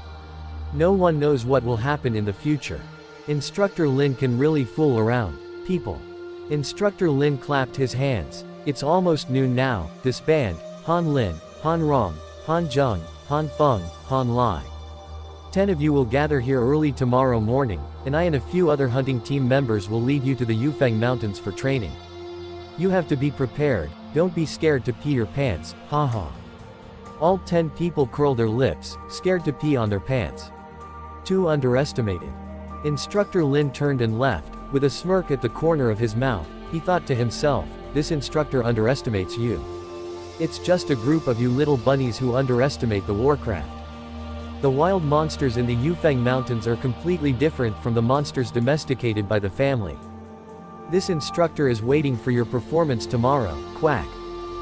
[SPEAKER 1] No one knows what will happen in the future. Instructor Lin can really fool around people. Instructor Lin clapped his hands. It's almost noon now. Disband. Han Lin, Han Rong, Han Zheng, Han Feng, Han Lai. 10 of you will gather here early tomorrow morning, and I and a few other hunting team members will lead you to the Yufeng Mountains for training. You have to be prepared, don't be scared to pee your pants, haha. All 10 people curled their lips, scared to pee on their pants. Too underestimated. Instructor Lin turned and left, with a smirk at the corner of his mouth. He thought to himself, this instructor underestimates you. It's just a group of you little bunnies who underestimate the Warcraft. The wild monsters in the Yufeng Mountains are completely different from the monsters domesticated by the family. This instructor is waiting for your performance tomorrow, quack.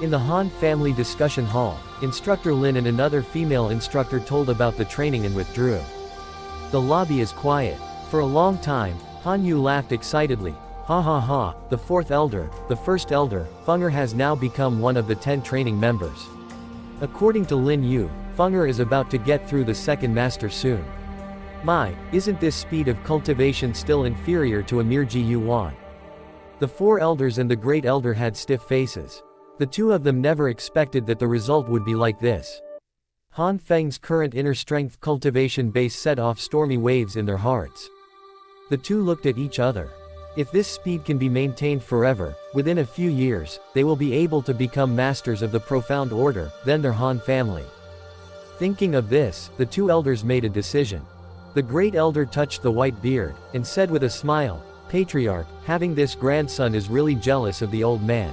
[SPEAKER 1] In the Han family discussion hall, Instructor Lin and another female instructor told about the training and withdrew. The lobby is quiet. For a long time, Han Yu laughed excitedly. Ha ha ha, the 4th elder, the 1st elder, Fenger has now become one of the 10 training members. According to Lin Yu, Fenger is about to get through the 2nd master soon. My, isn't this speed of cultivation still inferior to a mere Ji Yuan? The 4 elders and the great elder had stiff faces. The two of them never expected that the result would be like this. Han Feng's current inner strength cultivation base set off stormy waves in their hearts. The two looked at each other. If this speed can be maintained forever, within a few years, they will be able to become masters of the profound order, then their Han family. Thinking of this, the two elders made a decision. The great elder touched the white beard, and said with a smile, Patriarch, having this grandson is really jealous of the old man.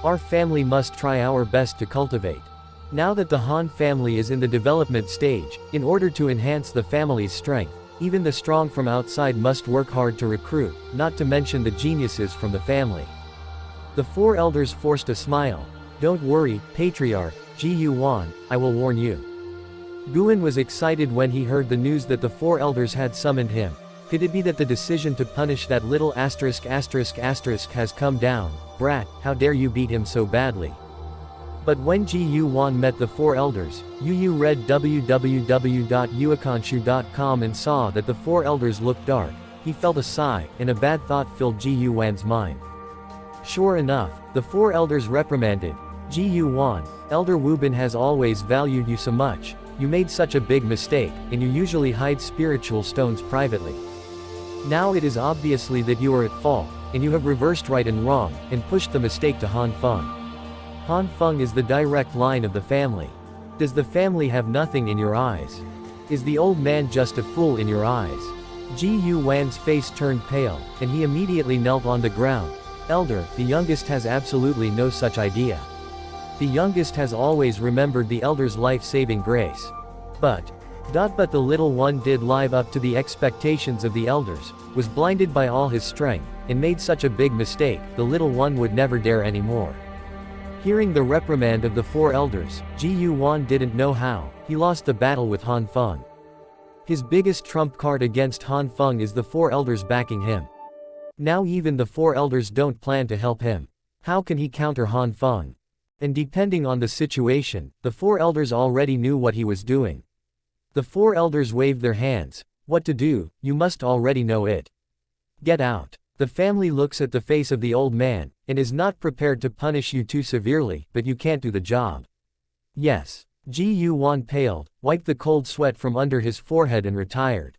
[SPEAKER 1] Our family must try our best to cultivate. Now that the Han family is in the development stage, in order to enhance the family's strength, even the strong from outside must work hard to recruit, not to mention the geniuses from the family. The 4 elders forced a smile. Don't worry, Patriarch, Ji Yuan, I will warn you. Guan was excited when he heard the news that the 4 elders had summoned him. Could it be that the decision to punish that little asterisk has come down? Brat, how dare you beat him so badly? But when Ji Yuan met the 4 elders, Yu read www.yuakanshu.com and saw that the 4 elders looked dark. He felt a sigh, and a bad thought filled Ji Yuan's mind. Sure enough, the 4 elders reprimanded. Ji Yuan, Elder Wubin has always valued you so much. You made such a big mistake, and you usually hide spiritual stones privately. Now it is obviously that you are at fault, and you have reversed right and wrong, and pushed the mistake to Han Feng. Han Feng is the direct line of the family. Does the family have nothing in your eyes? Is the old man just a fool in your eyes? Ji Yuan's face turned pale, and he immediately knelt on the ground. Elder, the youngest has absolutely no such idea. The youngest has always remembered the elder's life-saving grace. But the little one did live up to the expectations of the elders, was blinded by all his strength, and made such a big mistake, the little one would never dare anymore. Hearing the reprimand of the 4 elders, Ji Yuan didn't know how, he lost the battle with Han Feng. His biggest trump card against Han Feng is the 4 elders backing him. Now even the 4 elders don't plan to help him. How can he counter Han Feng? And depending on the situation, the 4 elders already knew what he was doing. The 4 elders waved their hands. What to do, you must already know it. Get out. The family looks at the face of the old man, and is not prepared to punish you too severely, but you can't do the job. Yes. Ji Yuan paled, wiped the cold sweat from under his forehead and retired.